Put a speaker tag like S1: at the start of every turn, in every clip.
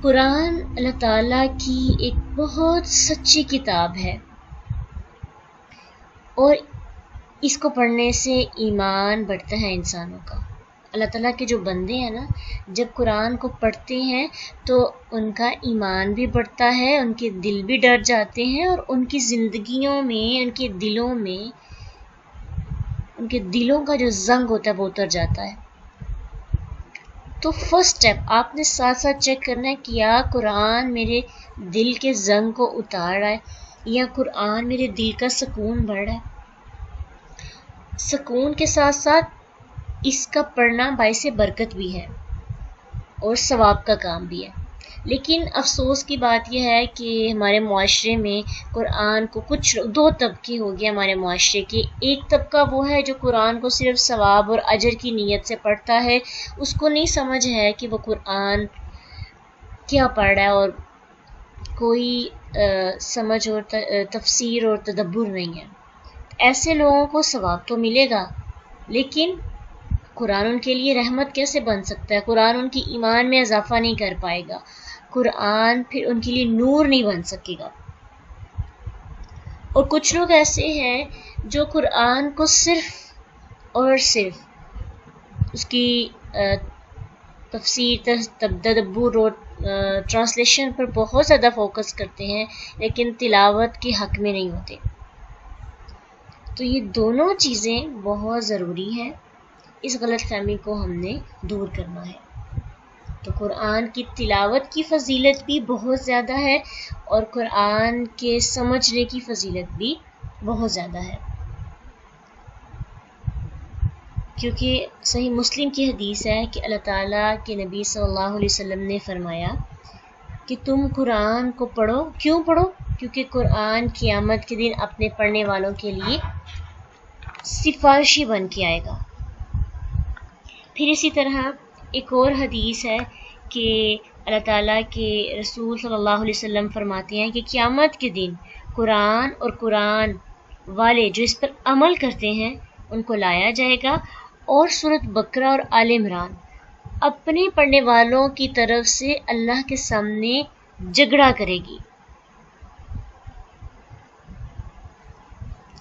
S1: قرآن اللہ تعالیٰ کی ایک بہت سچی کتاب ہے، اور اس کو پڑھنے سے ایمان بڑھتا ہے انسانوں کا۔ اللہ تعالیٰ کے جو بندے ہیں نا، جب قرآن کو پڑھتے ہیں تو ان کا ایمان بھی بڑھتا ہے، ان کے دل بھی ڈر جاتے ہیں، اور ان کی زندگیوں میں، ان کے دلوں میں، ان کے دلوں کا جو زنگ ہوتا ہے وہ اتر جاتا ہے۔ تو فرسٹ اسٹیپ آپ نے ساتھ ساتھ چیک کرنا ہے کہ یا قرآن میرے دل کے زنگ کو اتار رہا ہے، یا قرآن میرے دل کا سکون بڑھ رہا ہے۔ سکون کے ساتھ ساتھ اس کا پڑھنا باعث برکت بھی ہے اور ثواب کا کام بھی ہے۔ لیکن افسوس کی بات یہ ہے کہ ہمارے معاشرے میں قرآن کو کچھ دو طبقے ہو گئے ہمارے معاشرے کے۔ ایک طبقہ وہ ہے جو قرآن کو صرف ثواب اور اجر کی نیت سے پڑھتا ہے، اس کو نہیں سمجھ ہے کہ وہ قرآن کیا پڑھ رہا ہے، اور کوئی سمجھ اور تفسیر اور تدبر نہیں ہے۔ ایسے لوگوں کو ثواب تو ملے گا، لیکن قرآن ان کے لیے رحمت کیسے بن سکتا ہے؟ قرآن ان کی ایمان میں اضافہ نہیں کر پائے گا، قرآن پھر ان کے لیے نور نہیں بن سکے گا۔ اور کچھ لوگ ایسے ہیں جو قرآن کو صرف اور صرف اس کی تفسیر، تدبر اور ٹرانسلیشن پر بہت زیادہ فوکس کرتے ہیں، لیکن تلاوت کے حق میں نہیں ہوتے۔ تو یہ دونوں چیزیں بہت ضروری ہیں، اس غلط فہمی کو ہم نے دور کرنا ہے۔ تو قرآن کی تلاوت کی فضیلت بھی بہت زیادہ ہے، اور قرآن کے سمجھنے کی فضیلت بھی بہت زیادہ ہے، کیونکہ صحیح مسلم کی حدیث ہے کہ اللہ تعالیٰ کے نبی صلی اللہ علیہ وسلم نے فرمایا کہ تم قرآن کو پڑھو۔ کیوں پڑھو؟ کیونکہ قرآن قیامت کے دن اپنے پڑھنے والوں کے لیے سفارشی بن کے آئے گا۔ پھر اسی طرح ایک اور حدیث ہے کہ اللہ تعالیٰ کے رسول صلی اللہ علیہ وسلم فرماتے ہیں کہ قیامت کے دن قرآن اور قرآن والے جو اس پر عمل کرتے ہیں ان کو لایا جائے گا، اور سورۃ بقرہ اور آل عمران اپنے پڑھنے والوں کی طرف سے اللہ کے سامنے جھگڑا کرے گی۔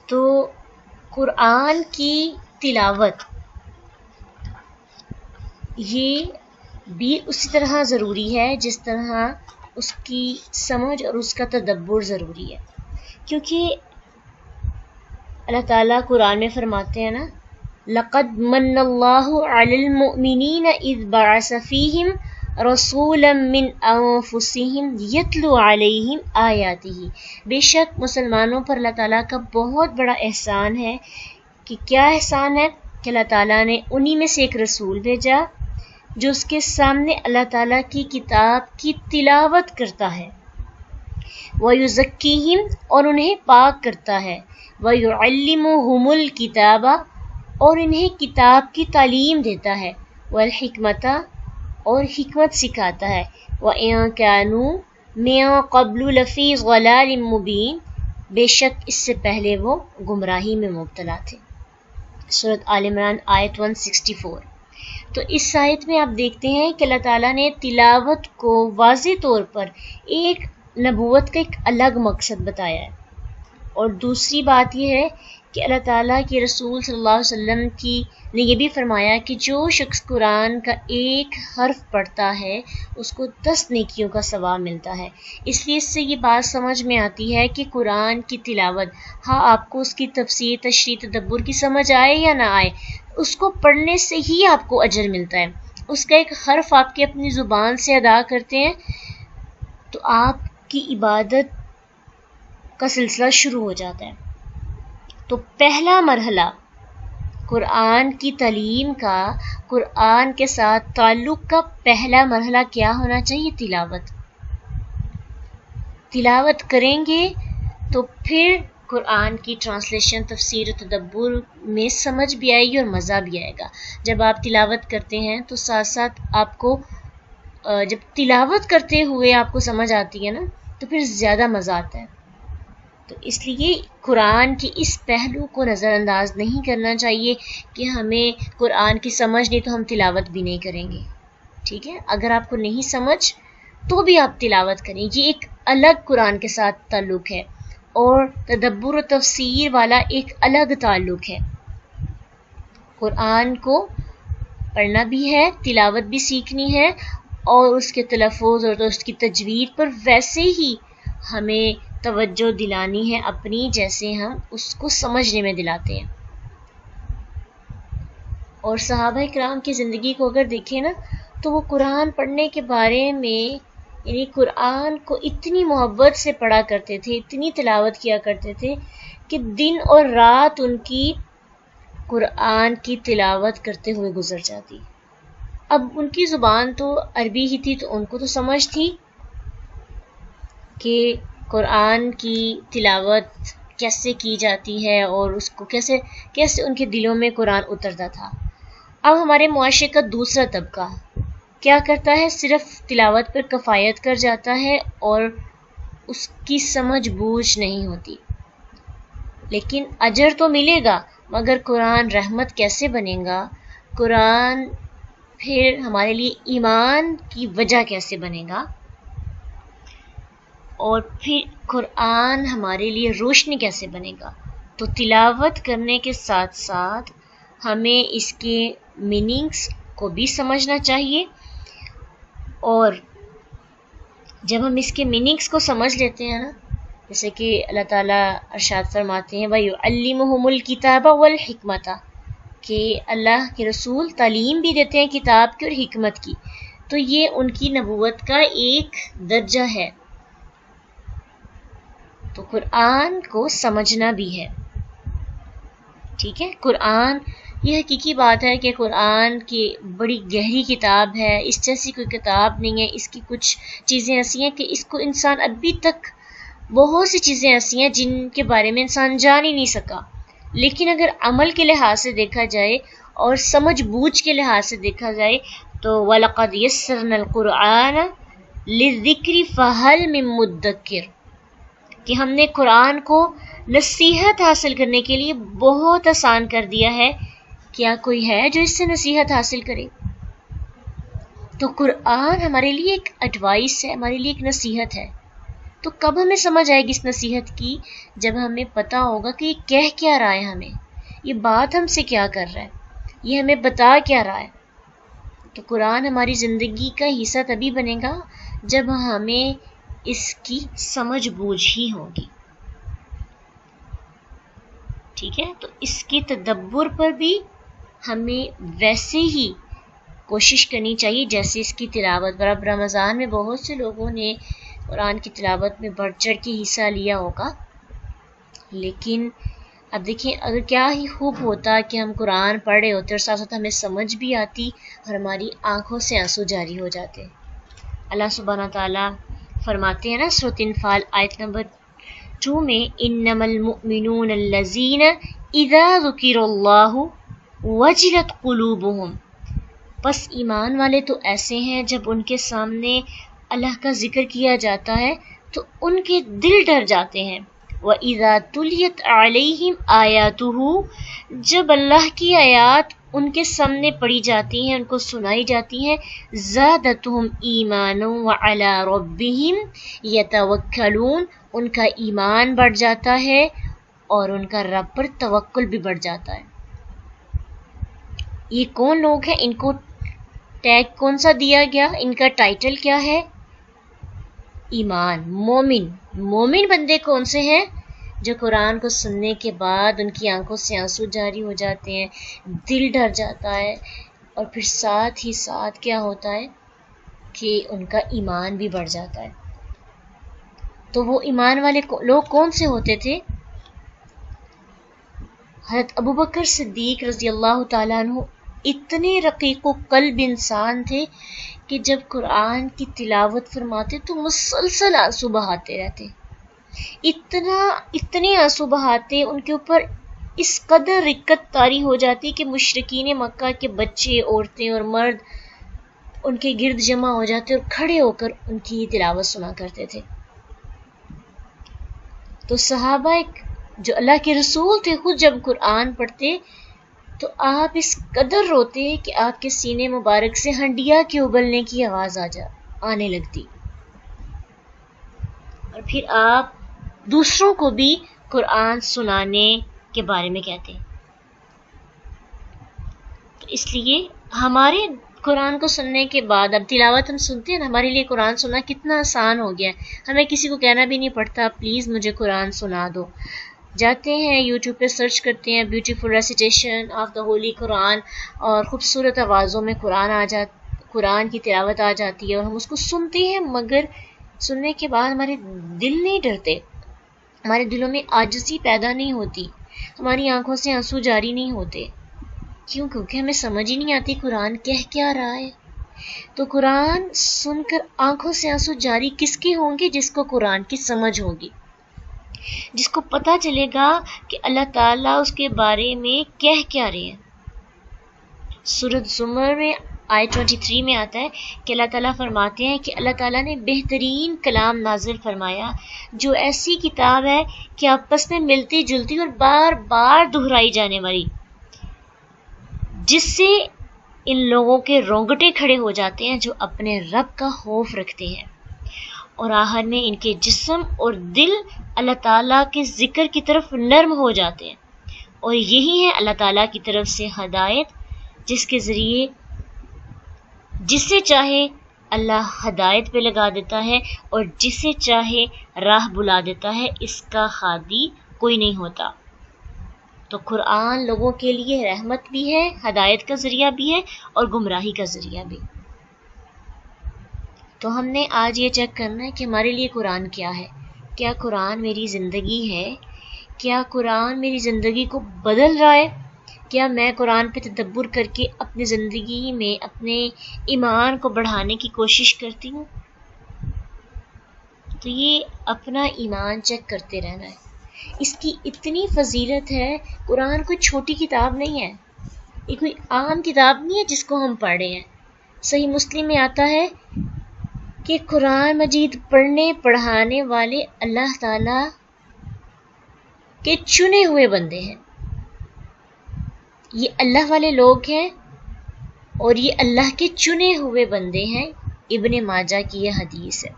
S1: تو قرآن کی تلاوت یہ بھی اسی طرح ضروری ہے جس طرح اس کی سمجھ اور اس کا تدبر ضروری ہے، کیونکہ اللہ تعالیٰ قرآن میں فرماتے ہیں نا، لَقَدْ مَنَّ اللَّهُ عَلَى الْمُؤْمِنِينَ إِذْ بَعَثَ فِيهِمْ رَسُولًا مِّنْ أَنفُسِهِمْ يَتْلُو عَلَيْهِمْ آيَاتِهِ۔ بے شک مسلمانوں پر اللہ تعالیٰ کا بہت بڑا احسان ہے۔ کہ کیا احسان ہے؟ کہ اللہ تعالیٰ نے انہی میں سے ایک رسول بھیجا جو اس کے سامنے اللہ تعالیٰ کی کتاب کی تلاوت کرتا ہے، وَيُزَكِّيهِمْ اور انہیں پاک کرتا ہے، وَيُعَلِّمُهُمُ الْكِتَابَ اور انہیں کتاب کی تعلیم دیتا ہے، وَالْحِكْمَةَ اور حکمت سکھاتا ہے، وَإِن كَانُوا مِن قَبْلُ لَفِي ضَلَالٍ مُبِينٍ بے شک اس سے پہلے وہ گمراہی میں مبتلا تھے۔ سورۃ آل عمران آیت 164۔ تو اس آیت میں آپ دیکھتے ہیں کہ اللہ تعالیٰ نے تلاوت کو واضح طور پر ایک نبوت کا ایک الگ مقصد بتایا ہے، اور دوسری بات یہ ہے کہ اللہ تعالیٰ کے رسول صلی اللہ علیہ وسلم نے یہ بھی فرمایا کہ جو شخص قرآن کا ایک حرف پڑھتا ہے اس کو 10 نیکیوں کا ثواب ملتا ہے۔ اس لیے اس سے یہ بات سمجھ میں آتی ہے کہ قرآن کی تلاوت، ہاں آپ کو اس کی تفسیر، تشریح، تدبر کی سمجھ آئے یا نہ آئے، اس کو پڑھنے سے ہی آپ کو اجر ملتا ہے۔ اس کا ایک حرف آپ کے اپنی زبان سے ادا کرتے ہیں تو آپ کی عبادت کا سلسلہ شروع ہو جاتا ہے۔ تو پہلا مرحلہ قرآن کی تعلیم کا، قرآن کے ساتھ تعلق کا پہلا مرحلہ کیا ہونا چاہیے؟ تلاوت۔ تلاوت کریں گے تو پھر قرآن کی ٹرانسلیشن، تفسیر و تدبر میں سمجھ بھی آئے گی اور مزہ بھی آئے گا۔ جب آپ تلاوت کرتے ہیں تو ساتھ ساتھ آپ کو جب تلاوت کرتے ہوئے آپ کو سمجھ آتی ہے نا تو پھر زیادہ مزہ آتا ہے۔ تو اس لیے قرآن کے اس پہلو کو نظر انداز نہیں کرنا چاہیے کہ ہمیں قرآن کی سمجھ نہیں تو ہم تلاوت بھی نہیں کریں گے۔ ٹھیک ہے، اگر آپ کو نہیں سمجھ تو بھی آپ تلاوت کریں. یہ ایک الگ قرآن کے ساتھ تعلق ہے، اور تدبر و تفسیر والا ایک الگ تعلق ہے. قرآن کو پڑھنا بھی ہے، تلاوت بھی سیکھنی ہے، اور اس کے تلفظ اور اس کی تجوید پر ویسے ہی ہمیں توجہ دلانی ہے اپنی، جیسے ہم اس کو سمجھنے میں دلاتے ہیں. اور صحابہ کرام کی زندگی کو اگر دیکھیں نا، تو وہ قرآن پڑھنے کے بارے میں، یعنی قرآن کو اتنی محبت سے پڑھا کرتے تھے، اتنی تلاوت کیا کرتے تھے کہ دن اور رات ان کی قرآن کی تلاوت کرتے ہوئے گزر جاتی. اب ان کی زبان تو عربی ہی تھی، تو ان کو تو سمجھ تھی کہ قرآن کی تلاوت کیسے کی جاتی ہے اور اس کو کیسے ان کے دلوں میں قرآن اترتا تھا. اب ہمارے معاشرے کا دوسرا طبقہ کیا کرتا ہے؟ صرف تلاوت پر کفایت کر جاتا ہے اور اس کی سمجھ بوجھ نہیں ہوتی. لیکن اجر تو ملے گا، مگر قرآن رحمت کیسے بنے گا؟ قرآن پھر ہمارے لیے ایمان کی وجہ کیسے بنے گا؟ اور پھر قرآن ہمارے لیے روشنی کیسے بنے گا؟ تو تلاوت کرنے کے ساتھ ساتھ ہمیں اس کے میننگز کو بھی سمجھنا چاہیے. اور جب ہم اس کے میننگز کو سمجھ لیتے ہیں نا، جیسے کہ اللہ تعالیٰ ارشاد فرماتے ہیں وَيُعَلِّمُهُمُ الْكِتَابَ وَالْحِكْمَةَ، کہ اللہ کے رسول تعلیم بھی دیتے ہیں کتاب کی اور حکمت کی. تو یہ ان کی نبوت کا ایک درجہ ہے. تو قرآن کو سمجھنا بھی ہے. ٹھیک ہے، قرآن یہ حقیقی بات ہے کہ قرآن کی بڑی گہری کتاب ہے، اس جیسی کوئی کتاب نہیں ہے. اس کی کچھ چیزیں ایسی ہیں کہ اس کو انسان ابھی تک، بہت سی چیزیں ایسی ہیں جن کے بارے میں انسان جان ہی نہیں سکا. لیکن اگر عمل کے لحاظ سے دیکھا جائے اور سمجھ بوجھ کے لحاظ سے دیکھا جائے تو وَلَقَدْ يَسَّرْنَا الْقُرْآنَ لِلذِّكْرِ فَهَلْ مِن مُدَّكِرٍ، کہ ہم نے قرآن کو نصیحت حاصل کرنے کے لیے بہت آسان کر دیا ہے. کیا کوئی ہے جو اس سے نصیحت حاصل کرے؟ تو قرآن ہمارے لیے ایک ایڈوائس ہے، ہمارے لیے ایک نصیحت ہے. تو کب ہمیں سمجھ آئے گی اس نصیحت کی؟ جب ہمیں پتہ ہوگا کہ یہ کہہ کیا رہا ہے، ہمیں یہ بات ہم سے کیا کر رہا ہے، یہ ہمیں بتا کیا رہا ہے. تو قرآن ہماری زندگی کا حصہ تبھی بنے گا جب ہمیں اس کی سمجھ بوجھ ہی ہوگی. ٹھیک ہے، تو اس کی تدبر پر بھی ہمیں ویسے ہی کوشش کرنی چاہیے جیسے اس کی تلاوت پر. اب رمضان میں بہت سے لوگوں نے قرآن کی تلاوت میں بڑھ چڑھ کے حصہ لیا ہوگا، لیکن اب دیکھیں اگر کیا ہی خوب ہوتا کہ ہم قرآن پڑھ رہے ہوتے اور ساتھ ساتھ ہمیں سمجھ بھی آتی اور ہماری آنکھوں سے آنسو جاری ہو جاتے. اللہ سبحانہ تعالیٰ فرماتے ہیں نا سورۃ انفال آیت نمبر 2 میں انما المؤمنون الذین اذا ذکر اللہ وجلت قلوبہم، پس ایمان والے تو ایسے ہیں جب ان کے سامنے اللہ کا ذکر کیا جاتا ہے تو ان کے دل ڈر جاتے ہیں. وَإِذَا تُلِيَتْ عَلَيْهِمْ آيَاتُهُ، جب اللہ کی آیات ان کے سامنے پڑھی جاتی ہیں، ان کو سنائی جاتی ہیں، زَادَتْهُمْ إِيمَانًا وَعَلَىٰ رَبِّهِمْ يَتَوَكَّلُونَ، ان کا ایمان بڑھ جاتا ہے اور ان کا رب پر توکل بھی بڑھ جاتا ہے. یہ کون لوگ ہیں؟ ان کو ٹیگ کون سا دیا گیا؟ ان کا ٹائٹل کیا ہے؟ ایمان، مومن. مومن بندے کون سے ہیں؟ جو قرآن کو سننے کے بعد ان کی آنکھوں سے آنسو جاری ہو جاتے ہیں، دل ڈر جاتا ہے، اور پھر ساتھ ہی ساتھ کیا ہوتا ہے کہ ان کا ایمان بھی بڑھ جاتا ہے. تو وہ ایمان والے لوگ کون سے ہوتے تھے؟ حضرت ابوبکر صدیق رضی اللہ تعالیٰ عنہ اتنے رقیق و قلب انسان تھے کہ جب قرآن کی تلاوت فرماتے تو مسلسل آنسو بہاتے رہتے. اتنے آنسو بہاتے، ان کے اوپر اس قدر رقت طاری ہو جاتی کہ مشرکین مکہ کے بچے، عورتیں اور مرد ان کے گرد جمع ہو جاتے اور کھڑے ہو کر ان کی تلاوت سنا کرتے تھے. تو صحابہ جو اللہ کے رسول تھے خود جب قرآن پڑھتے تو آپ اس قدر روتے کہ آپ کے سینے مبارک سے ہنڈیا کے ابلنے کی آواز آنے لگتی. اور پھر آپ دوسروں کو بھی قرآن سنانے کے بارے میں کہتے ہیں. تو اس لیے ہمارے قرآن کو سننے کے بعد اب تلاوت ہم سنتے ہیں نا، ہمارے لیے قرآن سننا کتنا آسان ہو گیا ہے. ہمیں کسی کو کہنا بھی نہیں پڑتا پلیز مجھے قرآن سنا دو. جاتے ہیں یوٹیوب پہ سرچ کرتے ہیں beautiful recitation of the holy Quran, اور خوبصورت آوازوں میں قرآن کی تلاوت آ جاتی ہے اور ہم اس کو سنتے ہیں. مگر سننے کے بعد ہمارے دل نہیں ڈرتے، ہمارے دلوں میں عاجزی پیدا نہیں ہوتی، ہماری آنکھوں سے آنسو جاری نہیں ہوتے. کیوں؟ کیونکہ ہمیں سمجھ ہی نہیں آتی قرآن کہہ کیا رہا ہے. تو قرآن سن کر آنکھوں سے آنسو جاری کس کے ہوں گے؟ جس کو قرآن کی سمجھ ہوگی، جس کو پتہ چلے گا کہ اللہ تعالیٰ اس کے بارے میں کہہ کیا رہے ہیں. سورۃ زمر میں آیت 23 میں آتا ہے کہ اللہ تعالیٰ فرماتے ہیں کہ اللہ تعالیٰ نے بہترین کلام نازل فرمایا جو ایسی کتاب ہے کہ آپس میں ملتی جلتی اور بار بار دہرائی جانے والی، جس سے ان لوگوں کے رونگٹے کھڑے ہو جاتے ہیں جو اپنے رب کا خوف رکھتے ہیں، اور آخر میں ان کے جسم اور دل اللہ تعالیٰ کے ذکر کی طرف نرم ہو جاتے ہیں. اور یہی ہے اللہ تعالیٰ کی طرف سے ہدایت، جس کے ذریعے جسے چاہے اللہ ہدایت پہ لگا دیتا ہے اور جسے چاہے راہ بلا دیتا ہے. اس کا خادی کوئی نہیں ہوتا. تو قرآن لوگوں کے لیے رحمت بھی ہے، ہدایت کا ذریعہ بھی ہے اور گمراہی کا ذریعہ بھی. تو ہم نے آج یہ چیک کرنا ہے کہ ہمارے لیے قرآن کیا ہے. کیا قرآن میری زندگی ہے؟ کیا قرآن میری زندگی کو بدل رہا ہے؟ کیا میں قرآن پہ تدبر کر کے اپنی زندگی میں اپنے ایمان کو بڑھانے کی کوشش کرتی ہوں؟ تو یہ اپنا ایمان چیک کرتے رہنا ہے. اس کی اتنی فضیلت ہے. قرآن کوئی چھوٹی کتاب نہیں ہے، یہ کوئی عام کتاب نہیں ہے جس کو ہم پڑھ رہے ہیں. صحیح مسلم میں آتا ہے کہ قرآن مجید پڑھنے پڑھانے والے اللہ تعالیٰ کے چنے ہوئے بندے ہیں. یہ اللہ والے لوگ ہیں اور یہ اللہ کے چنے ہوئے بندے ہیں. ابن ماجہ کی یہ حدیث ہے.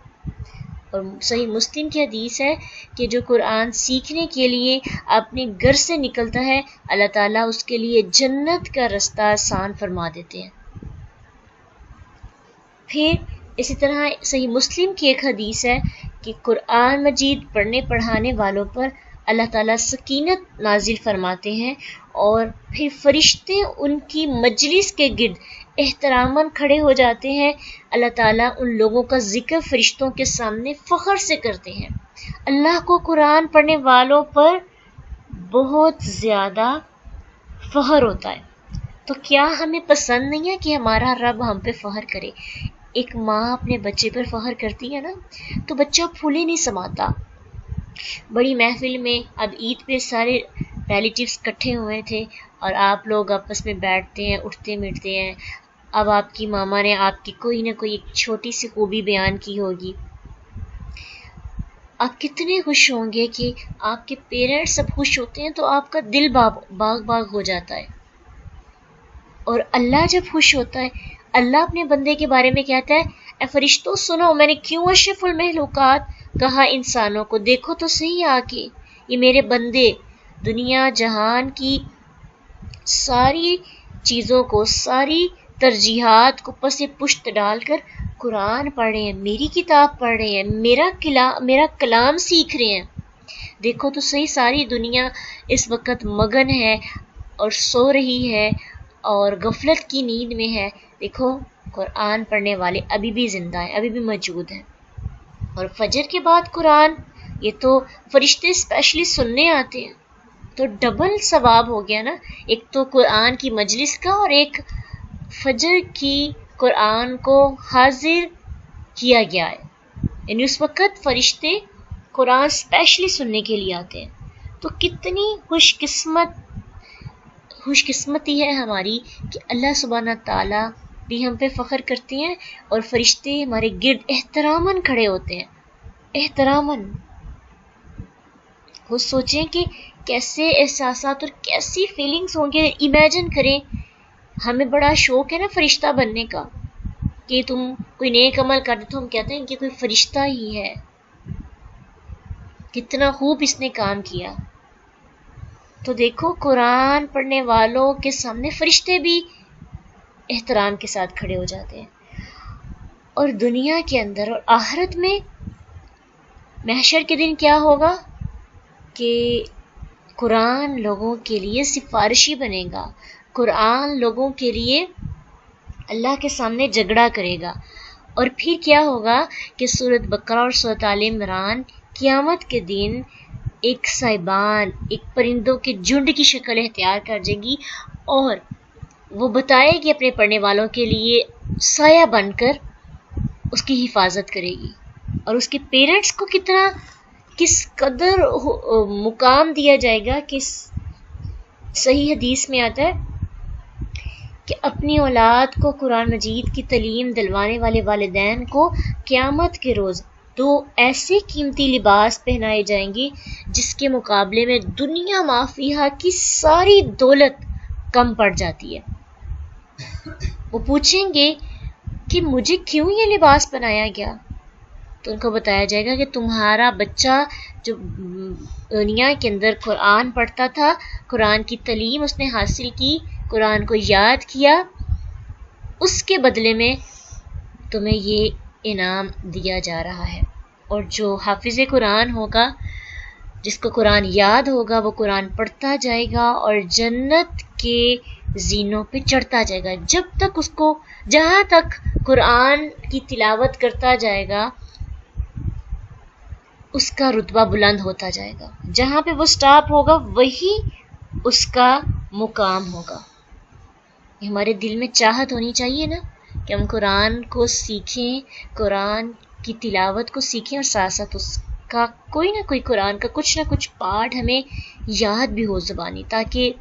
S1: اور صحیح مسلم کی حدیث ہے کہ جو قرآن سیکھنے کے لیے اپنے گھر سے نکلتا ہے اللہ تعالیٰ اس کے لیے جنت کا رستہ آسان فرما دیتے ہیں. پھر اسی طرح صحیح مسلم کی ایک حدیث ہے کہ قرآن مجید پڑھنے پڑھانے والوں پر اللہ تعالیٰ سکینت نازل فرماتے ہیں، اور پھر فرشتے ان کی مجلس کے گرد احتراماً کھڑے ہو جاتے ہیں. اللہ تعالیٰ ان لوگوں کا ذکر فرشتوں کے سامنے فخر سے کرتے ہیں. اللہ کو قرآن پڑھنے والوں پر بہت زیادہ فخر ہوتا ہے. تو کیا ہمیں پسند نہیں ہے کہ ہمارا رب ہم پہ فخر کرے؟ ایک ماں اپنے بچے پر فخر کرتی ہے نا، تو بچہ پھولے نہیں سماتا. بڑی محفل میں اب عید پہ سارے ریلیٹیوز اکٹھے ہوئے تھے اور آپ لوگ آپس میں بیٹھتے ہیں، اٹھتے مٹتے ہیں. اب آپ کی ماما نے آپ کی کوئی نہ کوئی ایک چھوٹی سی خوبی بیان کی ہوگی. آپ کتنے خوش ہوں گے کہ آپ کے پیرنٹس سب خوش ہوتے ہیں تو آپ کا دل باغ باغ ہو جاتا ہے. اور اللہ جب خوش ہوتا ہے، اللہ اپنے بندے کے بارے میں کہتا ہے اے فرشتوں سنو، میں نے کیوں اشرف المخلوقات کہا انسانوں کو، دیکھو تو صحیح آ کے یہ میرے بندے دنیا جہان کی ساری چیزوں کو، ساری ترجیحات کو پس پشت ڈال کر قرآن پڑھ رہے ہیں، میری کتاب پڑھ رہے ہیں، میرا کلام سیکھ رہے ہیں. دیکھو تو صحیح ساری دنیا اس وقت مگن ہے اور سو رہی ہے اور غفلت کی نیند میں ہے. دیکھو قرآن پڑھنے والے ابھی بھی زندہ ہیں، ابھی بھی موجود ہیں. اور فجر کے بعد قرآن، یہ تو فرشتے اسپیشلی سننے آتے ہیں، تو ڈبل ثواب ہو گیا نا. ایک تو قرآن کی مجلس کا اور ایک فجر کی قرآن کو حاضر کیا گیا ہے. یعنی اس وقت فرشتے قرآن اسپیشلی سننے کے لیے آتے ہیں. تو کتنی خوش قسمتی ہے ہماری کہ اللہ سبحانہ تعالیٰ بھی ہم پہ فخر کرتے ہیں اور فرشتے ہمارے گرد احتراماً کھڑے ہوتے ہیں. احتراماً. وہ سوچیں کہ کیسے احساسات اور کیسی فیلنگز ہوں گے. امیجن کریں، ہمیں بڑا شوق ہے نا فرشتہ بننے کا، کہ تم کوئی نیک عمل کر دے تو ہم کہتے ہیں کہ کوئی فرشتہ ہی ہے. کتنا خوب اس نے کام کیا. تو دیکھو قرآن پڑھنے والوں کے سامنے فرشتے بھی احترام کے ساتھ کھڑے ہو جاتے ہیں. اور دنیا کے اندر اور آخرت میں محشر کے دن کیا ہوگا کہ قرآن لوگوں کے لیے سفارشی بنے گا. قرآن لوگوں کے لیے اللہ کے سامنے جھگڑا کرے گا. اور پھر کیا ہوگا کہ سورۃ بقرہ اور سورۃ آل عمران قیامت کے دن ایک صاحبان، ایک پرندوں کے جھنڈ کی شکل اختیار کر جائے گی اور وہ بتائے گی اپنے پڑھنے والوں کے لیے سایہ بن کر اس کی حفاظت کرے گی. اور اس کے پیرنٹس کو کس قدر مقام دیا جائے گا کہ صحیح حدیث میں آتا ہے کہ اپنی اولاد کو قرآن مجید کی تعلیم دلوانے والے والدین کو قیامت کے روز 2 ایسے قیمتی لباس پہنائے جائیں گے جس کے مقابلے میں دنیا مافیہا کی ساری دولت کم پڑ جاتی ہے. وہ پوچھیں گے کہ مجھے کیوں یہ لباس پہنایا گیا؟ تو ان کو بتایا جائے گا کہ تمہارا بچہ جو دنیا کے اندر قرآن پڑھتا تھا، قرآن کی تعلیم اس نے حاصل کی، قرآن کو یاد کیا، اس کے بدلے میں تمہیں یہ انعام دیا جا رہا ہے. اور جو حافظ قرآن ہوگا، جس کو قرآن یاد ہوگا، وہ قرآن پڑھتا جائے گا اور جنت کے زینوں پہ چڑھتا جائے گا. جہاں تک قرآن کی تلاوت کرتا جائے گا اس کا رتبہ بلند ہوتا جائے گا. جہاں پہ وہ سٹاپ ہوگا وہی اس کا مقام ہوگا. ہمارے دل میں چاہت ہونی چاہیے نا کہ ہم قرآن کو سیکھیں، قرآن کی تلاوت کو سیکھیں اور ساتھ ساتھ اس کا کوئی نہ کوئی قرآن کا کچھ نہ کچھ پارٹ ہمیں یاد بھی ہو زبانی، تاکہ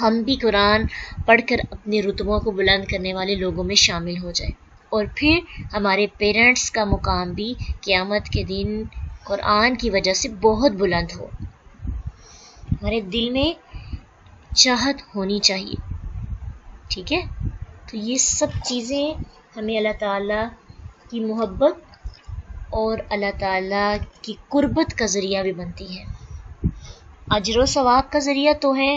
S1: ہم بھی قرآن پڑھ کر اپنے رتبوں کو بلند کرنے والے لوگوں میں شامل ہو جائیں. اور پھر ہمارے پیرنٹس کا مقام بھی قیامت کے دن قرآن کی وجہ سے بہت بلند ہو. ہمارے دل میں چاہت ہونی چاہیے. ٹھیک ہے، تو یہ سب چیزیں ہمیں اللہ تعالیٰ کی محبت اور اللہ تعالیٰ کی قربت کا ذریعہ بھی بنتی ہیں. اجر و ثواب کا ذریعہ تو ہے،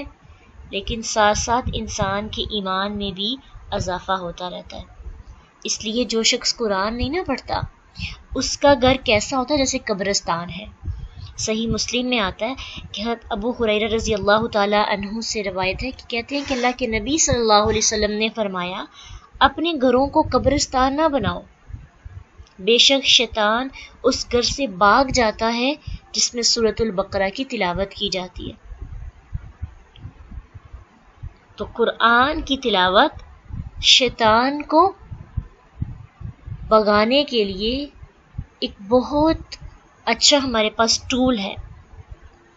S1: لیکن ساتھ ساتھ انسان کے ایمان میں بھی اضافہ ہوتا رہتا ہے. اس لیے جو شخص قرآن نہیں نہ پڑھتا اس کا گھر کیسا ہوتا ہے؟ جیسے قبرستان ہے. صحیح مسلم میں آتا ہے کہ حضرت ابو ہریرہ رضی اللہ تعالیٰ عنہ سے روایت ہے کہ کہتے ہیں کہ اللہ کے نبی صلی اللہ علیہ وسلم نے فرمایا، اپنے گھروں کو قبرستان نہ بناؤ، بے شک شیطان اس گھر سے بھاگ جاتا ہے جس میں سورۃ البقرہ کی تلاوت کی جاتی ہے. تو قرآن کی تلاوت شیطان کو بھگانے کے لیے ایک بہت اچھا ہمارے پاس ٹول ہے.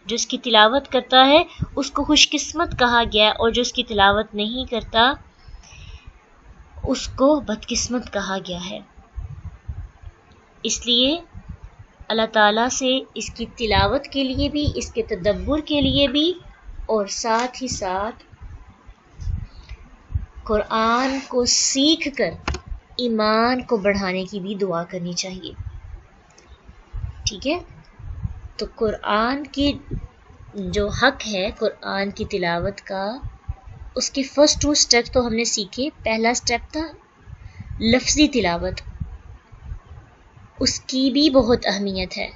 S1: جو اس کی تلاوت کرتا ہے اس کو خوش قسمت کہا گیا، اور جو اس کی تلاوت نہیں کرتا اس کو بد قسمت کہا گیا ہے. اس لیے اللہ تعالیٰ سے اس کی تلاوت کے لیے بھی، اس کے تدبر کے لیے بھی، اور ساتھ ہی ساتھ قرآن کو سیکھ کر ایمان کو بڑھانے کی بھی دعا کرنی چاہیے. ٹھیک ہے، تو قرآن کی جو حق ہے قرآن کی تلاوت کا، اس کے فرسٹ 2 سٹیپ تو ہم نے سیکھے. پہلا سٹیپ تھا لفظی تلاوت، اس کی بھی بہت اہمیت ہے.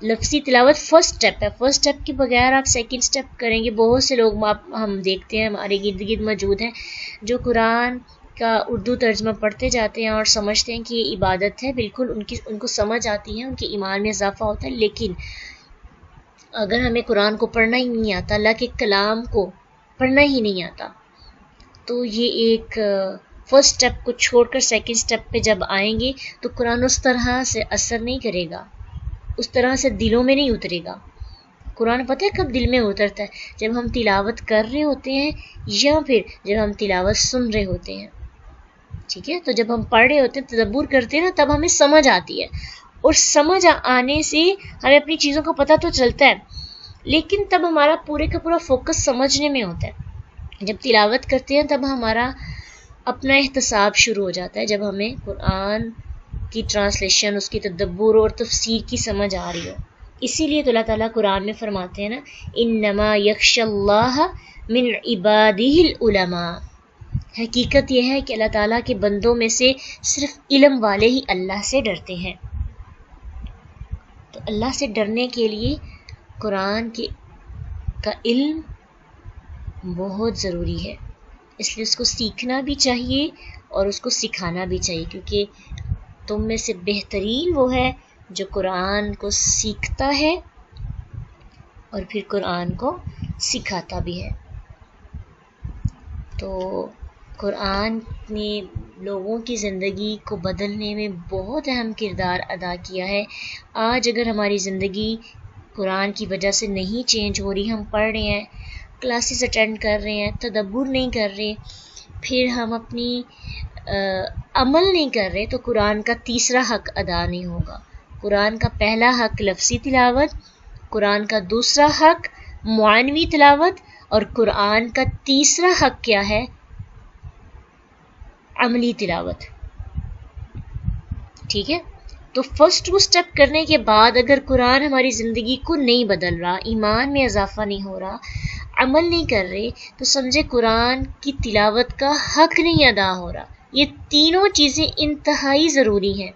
S1: لفظی تلاوت فرسٹ سٹیپ ہے. فرسٹ سٹیپ کے بغیر آپ سیکنڈ سٹیپ کریں گے. بہت سے لوگ ہم دیکھتے ہیں ہمارے گرد گرد موجود ہیں جو قرآن کا اردو ترجمہ پڑھتے جاتے ہیں اور سمجھتے ہیں کہ یہ عبادت ہے. بالکل ان کو سمجھ آتی ہے، ان کے ایمان میں اضافہ ہوتا ہے. لیکن اگر ہمیں قرآن کو پڑھنا ہی نہیں آتا، اللہ کے کلام کو پڑھنا ہی نہیں آتا، تو یہ ایک فرسٹ سٹیپ کو چھوڑ کر سیکنڈ سٹیپ پہ جب آئیں گے تو قرآن اس طرح سے اثر نہیں کرے گا، اس طرح سے دلوں میں نہیں اترے گا. قرآن پتہ ہے کب دل میں اترتا ہے؟ جب ہم تلاوت کر رہے ہوتے ہیں یا پھر جب ہم تلاوت سن رہے ہوتے ہیں. ٹھیک ہے، تو جب ہم پڑھ رہے ہوتے ہیں، تدبر کرتے ہیں نا، تب ہمیں سمجھ آتی ہے. اور سمجھ آنے سے ہمیں اپنی چیزوں کا پتہ تو چلتا ہے، لیکن تب ہمارا پورے کا پورا فوکس سمجھنے میں ہوتا ہے. جب تلاوت کرتے ہیں تب ہمارا اپنا احتساب شروع ہو جاتا ہے. جب ہمیں قرآن کی ٹرانسلیشن، اس کی تدبر اور تفسیر کی سمجھ آ رہی ہو. اسی لیے تو اللہ تعالیٰ قرآن میں فرماتے ہیں نا انما یخشی اللہ من عبادہ العلماء، حقیقت یہ ہے کہ اللہ تعالیٰ کے بندوں میں سے صرف علم والے ہی اللہ سے ڈرتے ہیں۔ تو اللہ سے ڈرنے کے لیے قرآن کا علم بہت ضروری ہے، اس لیے اس کو سیکھنا بھی چاہیے اور اس کو سکھانا بھی چاہیے، کیونکہ تم میں سے بہترین وہ ہے جو قرآن کو سیکھتا ہے اور پھر قرآن کو سکھاتا بھی ہے۔ تو قرآن نے لوگوں کی زندگی کو بدلنے میں بہت اہم کردار ادا کیا ہے۔ آج اگر ہماری زندگی قرآن کی وجہ سے نہیں چینج ہو رہی، ہم پڑھ رہے ہیں، کلاسز اٹینڈ کر رہے ہیں، تدبر نہیں کر رہے، پھر ہم اپنی عمل نہیں کر رہے، تو قرآن کا تیسرا حق ادا نہیں ہوگا۔ قرآن کا پہلا حق لفظی تلاوت، قرآن کا دوسرا حق معنوی تلاوت، اور قرآن کا تیسرا حق کیا ہے؟ عملی تلاوت۔ ٹھیک ہے، تو فرسٹ وہ سٹیپ کرنے کے بعد اگر قرآن ہماری زندگی کو نہیں بدل رہا، ایمان میں اضافہ نہیں ہو رہا، عمل نہیں کر رہے، تو سمجھے قرآن کی تلاوت کا حق نہیں ادا ہو رہا۔ یہ تینوں چیزیں انتہائی ضروری ہیں۔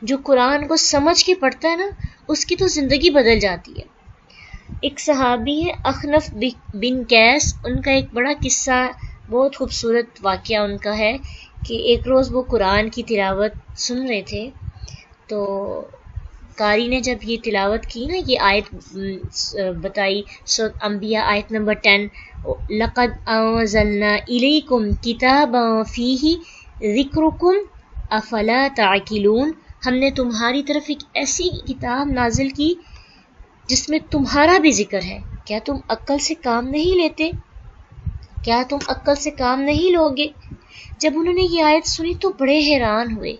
S1: جو قرآن کو سمجھ کے پڑھتا ہے نا، اس کی تو زندگی بدل جاتی ہے۔ ایک صحابی ہے اخنف بن قیس، ان کا ایک بڑا قصہ، بہت خوبصورت واقعہ ان کا ہے کہ ایک روز وہ قرآن کی تلاوت سن رہے تھے، تو قاری نے جب یہ تلاوت کی نا، یہ آیت بتائی سورۃ انبیاء آیت نمبر 10، لَقَدْ أَنزَلْنَا إِلَيْكُمْ كِتَابًا فِيهِ ذِكْرُكُمْ أَفَلَا تَعْقِلُونَ، ہم نے تمہاری طرف ایک ایسی کتاب نازل کی جس میں تمہارا بھی ذکر ہے، کیا تم عقل سے کام نہیں لیتے؟ کیا تم عقل سے کام نہیں لوگے؟ جب انہوں نے یہ آیت سنی تو بڑے حیران ہوئے،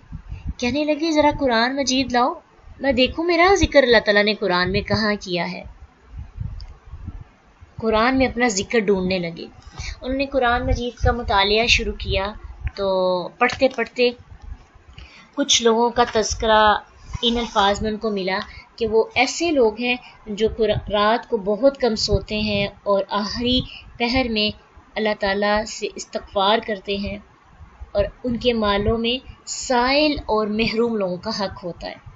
S1: کہنے لگے ذرا قرآن مجید لاؤ، میں دیکھوں میرا ذکر اللہ تعالیٰ نے قرآن میں کہاں کیا ہے۔ قرآن میں اپنا ذکر ڈھونڈنے لگے، انہوں نے قرآن مجید کا مطالعہ شروع کیا، تو پڑھتے پڑھتے کچھ لوگوں کا تذکرہ ان الفاظ میں ان کو ملا کہ وہ ایسے لوگ ہیں جو رات کو بہت کم سوتے ہیں اور آخری پہر میں اللہ تعالیٰ سے استغفار کرتے ہیں، اور ان کے مالوں میں سائل اور محروم لوگوں کا حق ہوتا ہے۔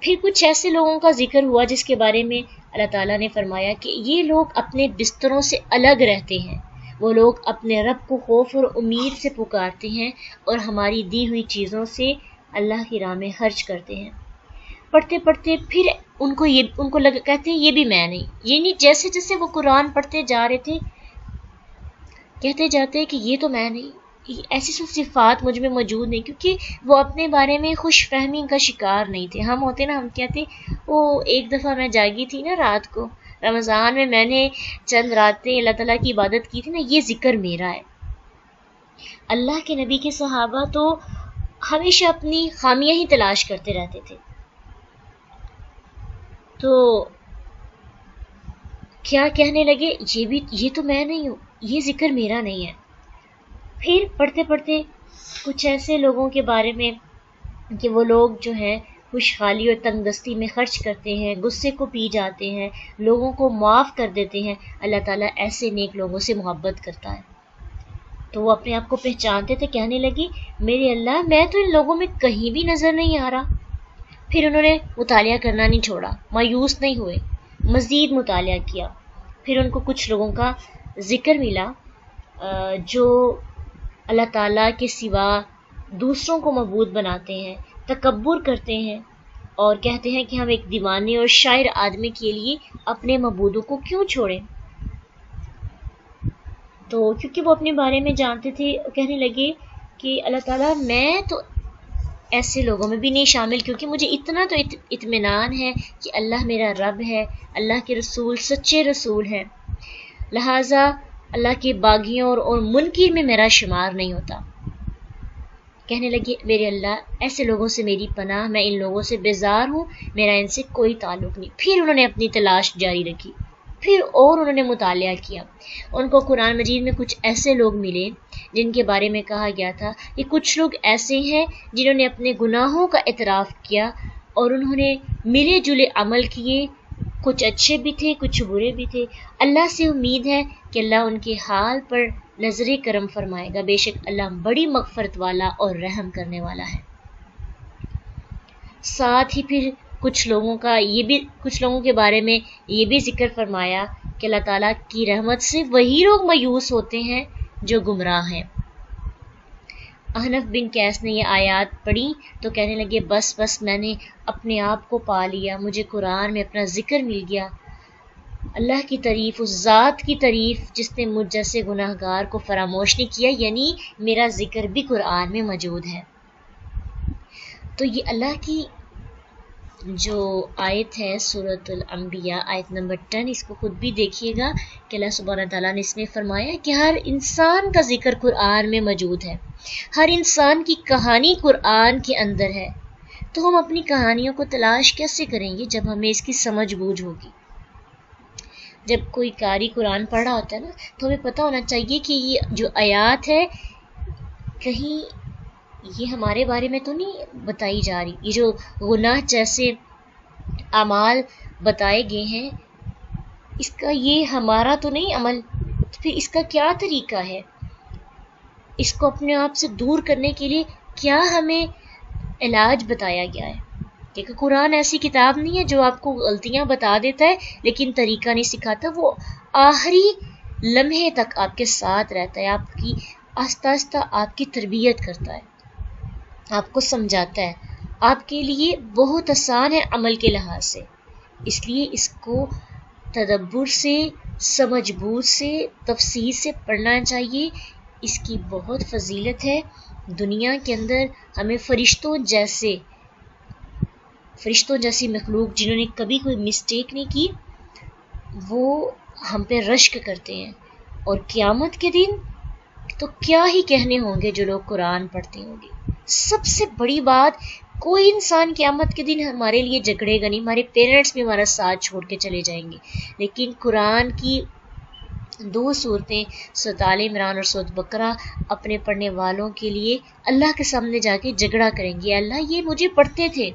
S1: پھر کچھ ایسے لوگوں کا ذکر ہوا جس کے بارے میں اللہ تعالیٰ نے فرمایا کہ یہ لوگ اپنے بستروں سے الگ رہتے ہیں، وہ لوگ اپنے رب کو خوف اور امید سے پکارتے ہیں اور ہماری دی ہوئی چیزوں سے اللہ کی راہ میں خرچ کرتے ہیں۔ پڑھتے پڑھتے پھر ان کو کہتے ہیں یہ بھی میں نہیں، یہ نہیں، جیسے جیسے وہ قرآن پڑھتے جا رہے تھے کہتے جاتے کہ یہ تو میں نہیں، ایسی صفات مجھ میں موجود نہیں، کیونکہ وہ اپنے بارے میں خوش فہمی کا شکار نہیں تھے۔ ہم ہوتے نا، ہم کہتے وہ ایک دفعہ میں جاگی تھی نا رات کو، رمضان میں نے چند راتیں اللہ تعالیٰ کی عبادت کی تھی نا، یہ ذکر میرا ہے۔ اللہ کے نبی کے صحابہ تو ہمیشہ اپنی خامیاں ہی تلاش کرتے رہتے تھے، تو کیا کہنے لگے، یہ تو میں نہیں ہوں، یہ ذکر میرا نہیں ہے۔ پھر پڑھتے پڑھتے کچھ ایسے لوگوں کے بارے میں کہ وہ لوگ جو ہیں خوشحالی اور تنگ دستی میں خرچ کرتے ہیں، غصے کو پی جاتے ہیں، لوگوں کو معاف کر دیتے ہیں، اللہ تعالیٰ ایسے نیک لوگوں سے محبت کرتا ہے۔ تو وہ اپنے آپ کو پہچانتے تھے، کہنے لگی میرے اللہ، میں تو ان لوگوں میں کہیں بھی نظر نہیں آ رہا۔ پھر انہوں نے مطالعہ کرنا نہیں چھوڑا، مایوس نہیں ہوئے، مزید مطالعہ کیا۔ پھر ان کو کچھ لوگوں کا ذکر ملا جو اللہ تعالیٰ کے سوا دوسروں کو معبود بناتے ہیں، تکبر کرتے ہیں اور کہتے ہیں کہ ہم ایک دیوانے اور شاعر آدمی کے لیے اپنے معبودوں کو کیوں چھوڑیں۔ تو کیونکہ وہ اپنے بارے میں جانتے تھے، کہنے لگے کہ اللہ تعالیٰ میں تو ایسے لوگوں میں بھی نہیں شامل، کیونکہ مجھے اتنا تو اطمینان ہے کہ اللہ میرا رب ہے، اللہ کے رسول سچے رسول ہیں، لہٰذا اللہ کے باغیوں اور منکر میں میرا شمار نہیں ہوتا۔ کہنے لگے میرے اللہ، ایسے لوگوں سے میری پناہ، میں ان لوگوں سے بیزار ہوں، میرا ان سے کوئی تعلق نہیں۔ پھر انہوں نے اپنی تلاش جاری رکھی، پھر اور انہوں نے مطالعہ کیا۔ ان کو قرآن مجید میں کچھ ایسے لوگ ملے جن کے بارے میں کہا گیا تھا کہ کچھ لوگ ایسے ہیں جنہوں نے اپنے گناہوں کا اعتراف کیا اور انہوں نے ملے جلے عمل کیے، کچھ اچھے بھی تھے کچھ برے بھی تھے۔ اللہ سے امید ہے کہ اللہ ان کے حال پر نظر کرم فرمائے گا، بے شک اللہ بڑی مغفرت والا اور رحم کرنے والا ہے۔ ساتھ ہی پھر کچھ لوگوں کے بارے میں یہ بھی ذکر فرمایا کہ اللہ تعالیٰ کی رحمت سے وہی لوگ مایوس ہوتے ہیں جو گمراہ ہیں۔ احنف بن قیس نے یہ آیات پڑھی تو کہنے لگے بس میں نے اپنے آپ کو پا لیا، مجھے قرآن میں اپنا ذکر مل گیا۔ اللہ کی تعریف، اس ذات کی تعریف جس نے مجھ جیسے گناہ گار کو فراموش نہیں کیا، یعنی میرا ذکر بھی قرآن میں موجود ہے۔ تو یہ اللہ کی جو آیت ہے سورۃ الانبیاء آیت نمبر 10، اس کو خود بھی دیکھیے گا کہ اللہ سبحانہ تعالیٰ نے اس میں فرمایا کہ ہر انسان کا ذکر قرآن میں موجود ہے، ہر انسان کی کہانی قرآن کے اندر ہے۔ تو ہم اپنی کہانیوں کو تلاش کیسے کریں گے جب ہمیں اس کی سمجھ بوجھ ہوگی؟ جب کوئی قاری قرآن پڑھ رہا ہوتا ہے نا، تو ہمیں پتہ ہونا چاہیے کہ یہ جو آیات ہے کہیں یہ ہمارے بارے میں تو نہیں بتائی جا رہی، یہ جو گناہ جیسے اعمال بتائے گئے ہیں اس کا یہ ہمارا تو نہیں عمل، تو پھر اس کا کیا طریقہ ہے؟ اس کو اپنے آپ سے دور کرنے کے لیے کیا ہمیں علاج بتایا گیا ہے؟ کیونکہ قرآن ایسی کتاب نہیں ہے جو آپ کو غلطیاں بتا دیتا ہے لیکن طریقہ نہیں سکھاتا، وہ آخری لمحے تک آپ کے ساتھ رہتا ہے، آپ کی آہستہ آہستہ آپ کی تربیت کرتا ہے، آپ کو سمجھاتا ہے، آپ کے لیے بہت آسان ہے عمل کے لحاظ سے۔ اس لیے اس کو تدبر سے، سمجھ بوجھ سے، تفسیر سے پڑھنا چاہیے۔ اس کی بہت فضیلت ہے۔ دنیا کے اندر ہمیں فرشتوں جیسی مخلوق جنہوں نے کبھی کوئی مسٹیک نہیں کی، وہ ہم پہ رشک کرتے ہیں، اور قیامت کے دن تو کیا ہی کہنے ہوں گے جو لوگ قرآن پڑھتے ہوں گے۔ سب سے بڑی بات، کوئی انسان قیامت کے دن ہمارے لیے جھگڑے گا نہیں، ہمارے پیرنٹس بھی ہمارا ساتھ چھوڑ کے چلے جائیں گے، لیکن قرآن کی 2 صورتیں سورۃ آل عمران اور سورۃ بقرہ اپنے پڑھنے والوں کے لیے اللہ کے سامنے جا کے جھگڑا کریں گے، اللہ یہ مجھے پڑھتے تھے،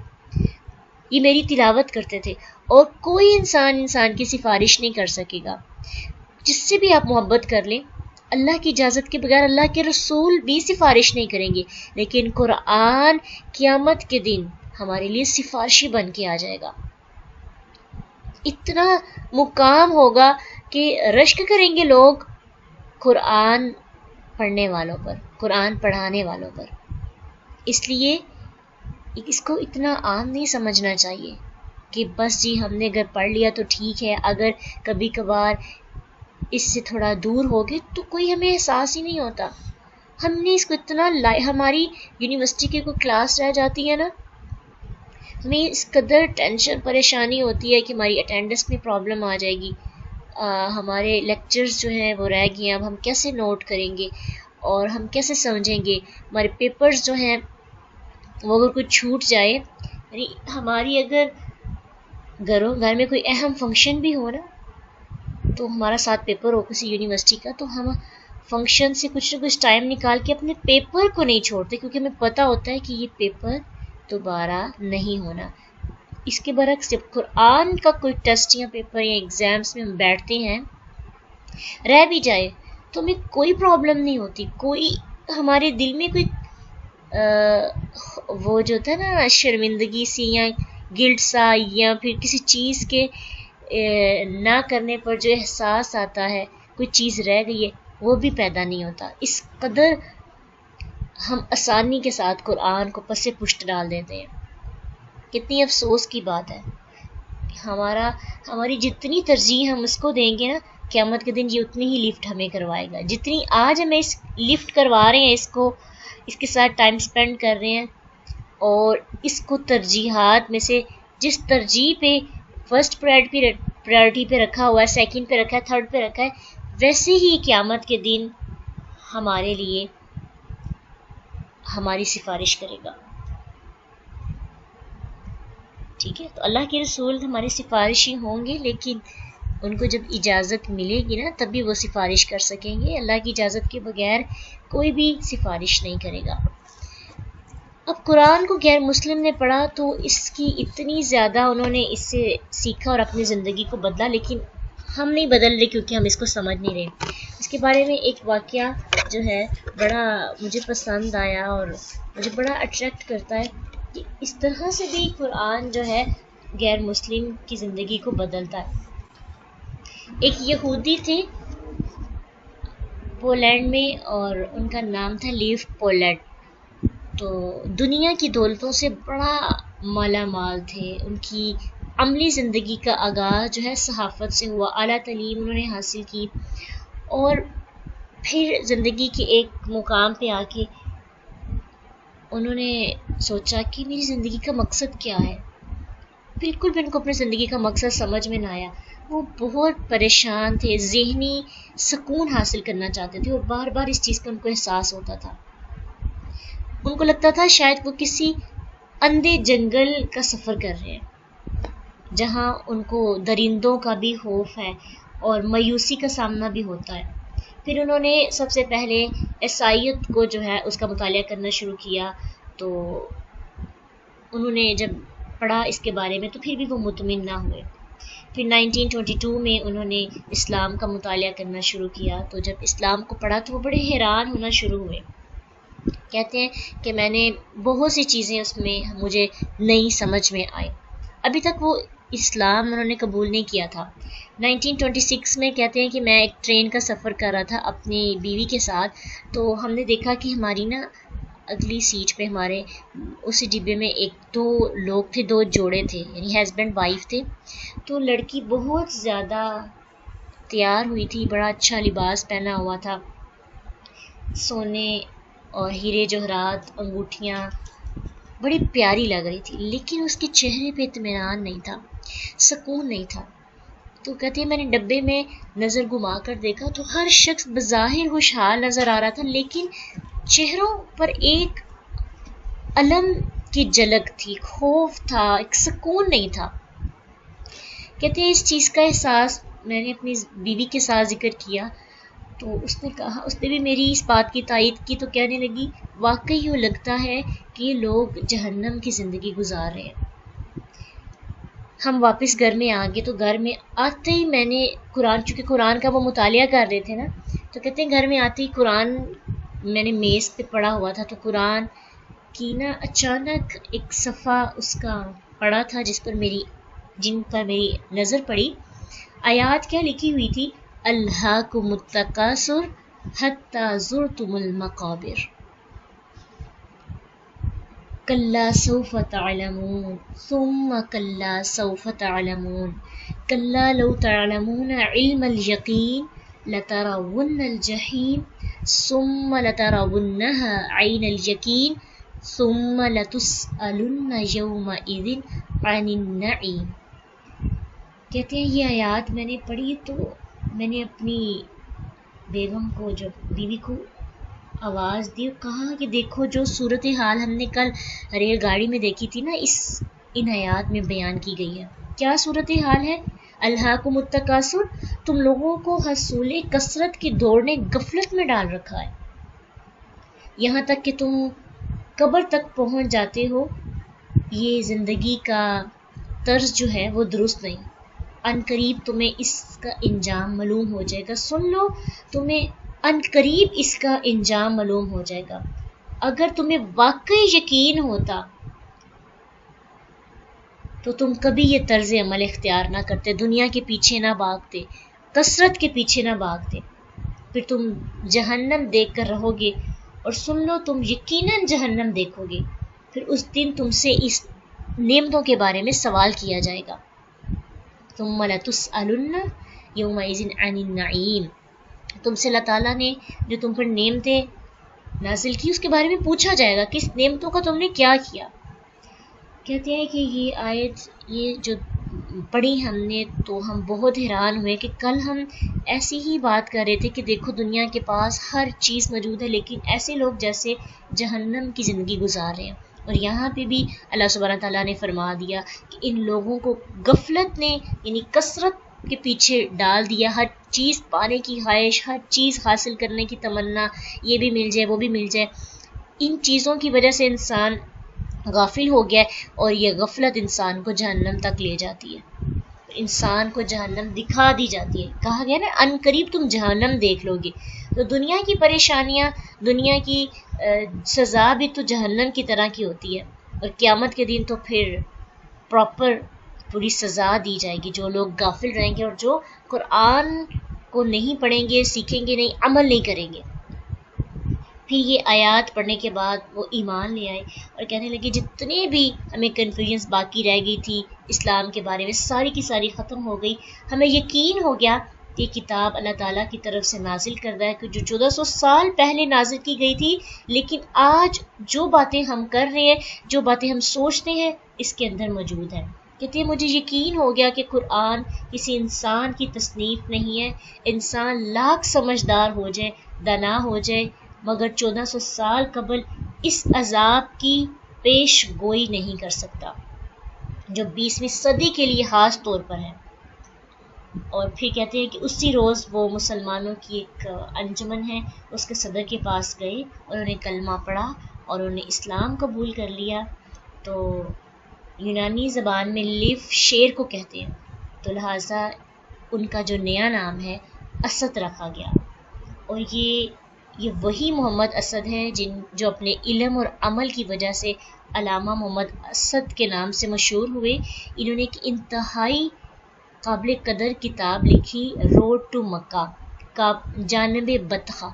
S1: یہ میری تلاوت کرتے تھے، اور کوئی انسان کی سفارش نہیں کر سکے گا۔ جس سے بھی آپ محبت کر لیں، اللہ کی اجازت کے بغیر اللہ کے رسول بھی سفارش نہیں کریں گے، لیکن قرآن قیامت کے دن ہمارے لیے سفارشی بن کے آ جائے گا۔ اتنا مقام ہوگا کہ رشک کریں گے لوگ قرآن پڑھنے والوں پر، قرآن پڑھانے والوں پر۔ اس لیے اس کو اتنا عام نہیں سمجھنا چاہیے کہ بس جی ہم نے اگر پڑھ لیا تو ٹھیک ہے، اگر کبھی کبھار اس سے تھوڑا دور ہو گئے تو کوئی ہمیں احساس ہی نہیں ہوتا۔ ہم نے اس کو اتنا ہماری یونیورسٹی کی کوئی کلاس رہ جاتی ہے نا، ہمیں اس قدر ٹینشن پریشانی ہوتی ہے کہ ہماری اٹینڈنس میں پرابلم آ جائے گی، ہمارے لیکچرز جو ہیں وہ رہ گئے ہیں، اب ہم کیسے نوٹ کریں گے اور ہم کیسے سمجھیں گے، ہمارے پیپرز جو ہیں وہ اگر کوئی چھوٹ جائے، یعنی ہماری اگر گھر میں کوئی اہم فنکشن بھی ہو نا، تو ہمارا ساتھ پیپر ہو کسی یونیورسٹی کا، تو ہم فنکشن سے کچھ نہ کچھ ٹائم نکال کے اپنے پیپر کو نہیں چھوڑتے، کیونکہ ہمیں پتہ ہوتا ہے کہ یہ پیپر دوبارہ نہیں ہونا۔ اس کے برعکس جب قرآن کا کوئی ٹیسٹ یا پیپر یا ایگزامس میں ہم بیٹھتے ہیں، رہ بھی جائے تو ہمیں کوئی پرابلم نہیں ہوتی، کوئی ہمارے دل میں کوئی وہ جو ہوتا ہے نا شرمندگی سی یا گلٹ سا، یا پھر کسی چیز کے نہ کرنے پر جو احساس آتا ہے کوئی چیز رہ گئی ہے، وہ بھی پیدا نہیں ہوتا۔ اس قدر ہم آسانی کے ساتھ قرآن کو پس پشت ڈال دیتے ہیں۔ کتنی افسوس کی بات ہے، ہماری جتنی ترجیح ہم اس کو دیں گے نا، قیامت کے دن یہ اتنی ہی لفٹ ہمیں کروائے گا، جتنی آج ہمیں اس لفٹ کروا رہے ہیں، اس کے ساتھ ٹائم سپینڈ کر رہے ہیں، اور اس کو ترجیحات میں سے جس ترجیح پہ فرسٹ پرائرٹی پہ رکھا ہوا ہے، سیکنڈ پہ رکھا ہے، تھرڈ پہ رکھا ہے، ویسے ہی قیامت کے دن ہمارے لیے ہماری سفارش کرے گا۔ ٹھیک ہے، تو اللہ کے رسول ہمارے سفارشی ہوں گے، لیکن ان کو جب اجازت ملے گی نا تب بھی وہ سفارش کر سکیں گے، اللہ کی اجازت کے بغیر کوئی بھی سفارش نہیں کرے گا۔ اب قرآن کو غیر مسلم نے پڑھا تو اس کی اتنی زیادہ انہوں نے اس سے سیکھا اور اپنی زندگی کو بدلا، لیکن ہم نہیں بدل رہے کیونکہ ہم اس کو سمجھ نہیں رہے۔ اس کے بارے میں ایک واقعہ جو ہے بڑا مجھے پسند آیا اور مجھے بڑا اٹریکٹ کرتا ہے کہ اس طرح سے بھی قرآن جو ہے غیر مسلم کی زندگی کو بدلتا ہے۔ ایک یہودی تھے پولینڈ میں اور ان کا نام تھا لیو پولینڈ، تو دنیا کی دولتوں سے بڑا مالا مال تھے۔ ان کی عملی زندگی کا آغاز جو ہے صحافت سے ہوا، اعلیٰ تعلیم انہوں نے حاصل کی اور پھر زندگی کے ایک مقام پہ آ کے انہوں نے سوچا کہ میری زندگی کا مقصد کیا ہے۔ بالکل بھی ان کو اپنی زندگی کا مقصد سمجھ میں نہ آیا۔ وہ بہت پریشان تھے، ذہنی سکون حاصل کرنا چاہتے تھے اور بار بار اس چیز کا ان کو احساس ہوتا تھا۔ ان کو لگتا تھا شاید وہ کسی اندھے جنگل کا سفر کر رہے ہیں جہاں ان کو درندوں کا بھی خوف ہے اور مایوسی کا سامنا بھی ہوتا ہے۔ پھر انہوں نے سب سے پہلے عیسائیت کو جو ہے اس کا مطالعہ کرنا شروع کیا، تو انہوں نے جب پڑھا اس کے بارے میں تو پھر بھی وہ مطمئن نہ ہوئے۔ پھر 1922 میں انہوں نے اسلام کا مطالعہ کرنا شروع کیا، تو جب اسلام کو پڑھا تو وہ بڑے حیران ہونا شروع ہوئے۔ کہتے ہیں کہ میں نے بہت سی چیزیں اس میں مجھے نئی سمجھ میں آئی۔ ابھی تک وہ اسلام انہوں نے قبول نہیں کیا تھا۔ 1926 میں کہتے ہیں کہ میں ایک ٹرین کا سفر کر رہا تھا اپنی بیوی کے ساتھ، تو ہم نے دیکھا کہ ہماری اگلی سیٹ پہ ہمارے اسی ڈبے میں دو لوگ تھے، دو جوڑے تھے، یعنی ہسبینڈ وائف تھے۔ تو لڑکی بہت زیادہ تیار ہوئی تھی، بڑا اچھا لباس پہنا ہوا تھا، سونے اور ہیرے جوہرات، انگوٹھیاں، بڑی پیاری لگ رہی تھی، لیکن اس کے چہرے پہ اطمینان نہیں تھا، سکون نہیں تھا۔ تو کہتے ہیں میں نے ڈبے میں نظر گھما کر دیکھا تو ہر شخص بظاہر خوشحال نظر آ رہا تھا، لیکن چہروں پر ایک الم کی جھلک تھی، خوف تھا، ایک سکون نہیں تھا۔ کہتے ہیں اس چیز کا احساس میں نے اپنی بیوی کے ساتھ ذکر کیا تو اس نے کہا، اس نے بھی میری اس بات کی تائید کی، تو کہنے لگی واقعی یوں لگتا ہے کہ یہ لوگ جہنم کی زندگی گزار رہے ہیں۔ ہم واپس گھر میں آ گئے تو گھر میں آتے ہی میں نے قرآن، چونکہ قرآن کا وہ مطالعہ کر رہے تھے نا، تو کہتے ہیں گھر میں آتے ہی قرآن میں نے میز پہ پڑھا ہوا تھا، تو قرآن کی اچانک ایک صفحہ اس کا پڑھا تھا جن پر میری نظر پڑی۔ آیات کیا لکھی ہوئی تھی؟ الہاکم التکاثر حتی زرتم المقابر، کلا سوف تعلمون ثم کلا سوف تعلمون کلا لو تعلمون علم الیقین لترون الجحیم ثم لترونها عین الیقین ثم لتسألن یومئذ عن النعیم۔ کہتے ہیں یہ آیات میں نے پڑھی تو میں نے اپنی بیگم کو، جب بیوی کو آواز دی اور کہا کہ دیکھو جو صورتحال ہم نے کل ریل گاڑی میں دیکھی تھی نا، ان آیات میں بیان کی گئی ہے۔ کیا صورتحال ہے؟ الہاکم التکاثر، تم لوگوں کو حصول کثرت کے دوڑ نے غفلت میں ڈال رکھا ہے، یہاں تک کہ تم قبر تک پہنچ جاتے ہو۔ یہ زندگی کا طرز جو ہے وہ درست نہیں، ان قریب تمہیں اس کا انجام معلوم ہو جائے گا۔ سن لو، تمہیں ان قریب اس کا انجام معلوم ہو جائے گا۔ اگر تمہیں واقعی یقین ہوتا تو تم کبھی یہ طرز عمل اختیار نہ کرتے، دنیا کے پیچھے نہ بھاگتے، کثرت کے پیچھے نہ بھاگتے، پھر تم جہنم دیکھ کر رہو گے۔ اور سن لو، تم یقیناً جہنم دیکھو گے، پھر اس دن تم سے اس نعمتوں کے بارے میں سوال کیا جائے گا۔ ثم لتسألن یومئذ عن النعیم، تم سے اللہ تعالیٰ نے جو تم پر نعمتیں نازل کی اس کے بارے میں پوچھا جائے گا، کس نعمتوں کا تم نے کیا کیا۔ کہتے ہیں کہ یہ آیت یہ جو پڑھی ہم نے تو ہم بہت حیران ہوئے کہ کل ہم ایسی ہی بات کر رہے تھے کہ دیکھو دنیا کے پاس ہر چیز موجود ہے، لیکن ایسے لوگ جیسے جہنم کی زندگی گزار رہے ہیں۔ اور یہاں پہ بھی اللہ سبحانہ تعالیٰ نے فرما دیا کہ ان لوگوں کو غفلت نے یعنی کثرت کے پیچھے ڈال دیا، ہر چیز پانے کی خواہش، ہر چیز حاصل کرنے کی تمنا، یہ بھی مل جائے وہ بھی مل جائے، ان چیزوں کی وجہ سے انسان غافل ہو گیا ہے، اور یہ غفلت انسان کو جہنم تک لے جاتی ہے، انسان کو جہنم دکھا دی جاتی ہے. کہا گیا نا ان قریب تم جہنم دیکھ لو گے. تو دنیا کی پریشانیاں، دنیا کی سزا بھی تو جہنم کی طرح کی ہوتی ہے، اور قیامت کے دن تو پھر پراپر پوری سزا دی جائے گی. جو لوگ غافل رہیں گے اور جو قرآن کو نہیں پڑھیں گے، سیکھیں گے نہیں، عمل نہیں کریں گے. پھر یہ آیات پڑھنے کے بعد وہ ایمان لے آئے اور کہنے لگے جتنے بھی ہمیں کنفیوژنس باقی رہ گئی تھی اسلام کے بارے میں، ساری کی ساری ختم ہو گئی. ہمیں یقین ہو گیا کہ یہ کتاب اللہ تعالیٰ کی طرف سے نازل کردہ ہے، کہ جو 1400 سال پہلے نازل کی گئی تھی، لیکن آج جو باتیں ہم کر رہے ہیں، جو باتیں ہم سوچتے ہیں، اس کے اندر موجود ہے. کہتے ہیں مجھے یقین ہو گیا کہ قرآن کسی انسان کی تصنیف نہیں ہے. انسان لاکھ سمجھدار ہو جائے، دانا ہو جائے، مگر 1400 سال قبل اس عذاب کی پیش گوئی نہیں کر سکتا جو 20ویں صدی کے لیے خاص طور پر ہے. اور پھر کہتے ہیں کہ اسی روز وہ مسلمانوں کی ایک انجمن ہے، اس کے صدر کے پاس گئے اور انہیں کلمہ پڑھا اور انہیں اسلام قبول کر لیا. تو یونانی زبان میں لیف شیر کو کہتے ہیں، تو لہٰذا ان کا جو نیا نام ہے اسد رکھا گیا. اور یہ وہی محمد اسد ہیں جو اپنے علم اور عمل کی وجہ سے علامہ محمد اسد کے نام سے مشہور ہوئے. انہوں نے ایک انتہائی قابل قدر کتاب لکھی، روڈ ٹو مکہ کا جانب بطخہ.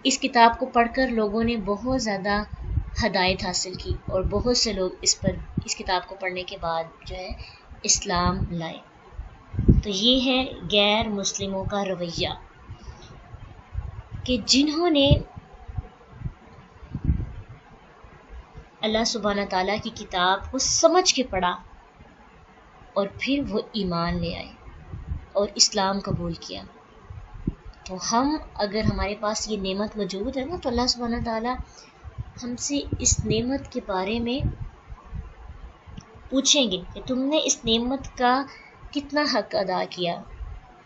S1: اس کتاب کو پڑھ کر لوگوں نے بہت زیادہ ہدایت حاصل کی، اور بہت سے لوگ اس کتاب کو پڑھنے کے بعد جو ہے اسلام لائے. تو یہ ہے غیر مسلموں کا رویہ، کہ جنہوں نے اللہ سبحانہ تعالیٰ کی کتاب کو سمجھ کے پڑھا اور پھر وہ ایمان لے آئے اور اسلام قبول کیا. تو ہم اگر ہمارے پاس یہ نعمت موجود ہے نا، تو اللہ سبحانہ تعالیٰ ہم سے اس نعمت کے بارے میں پوچھیں گے کہ تم نے اس نعمت کا کتنا حق ادا کیا.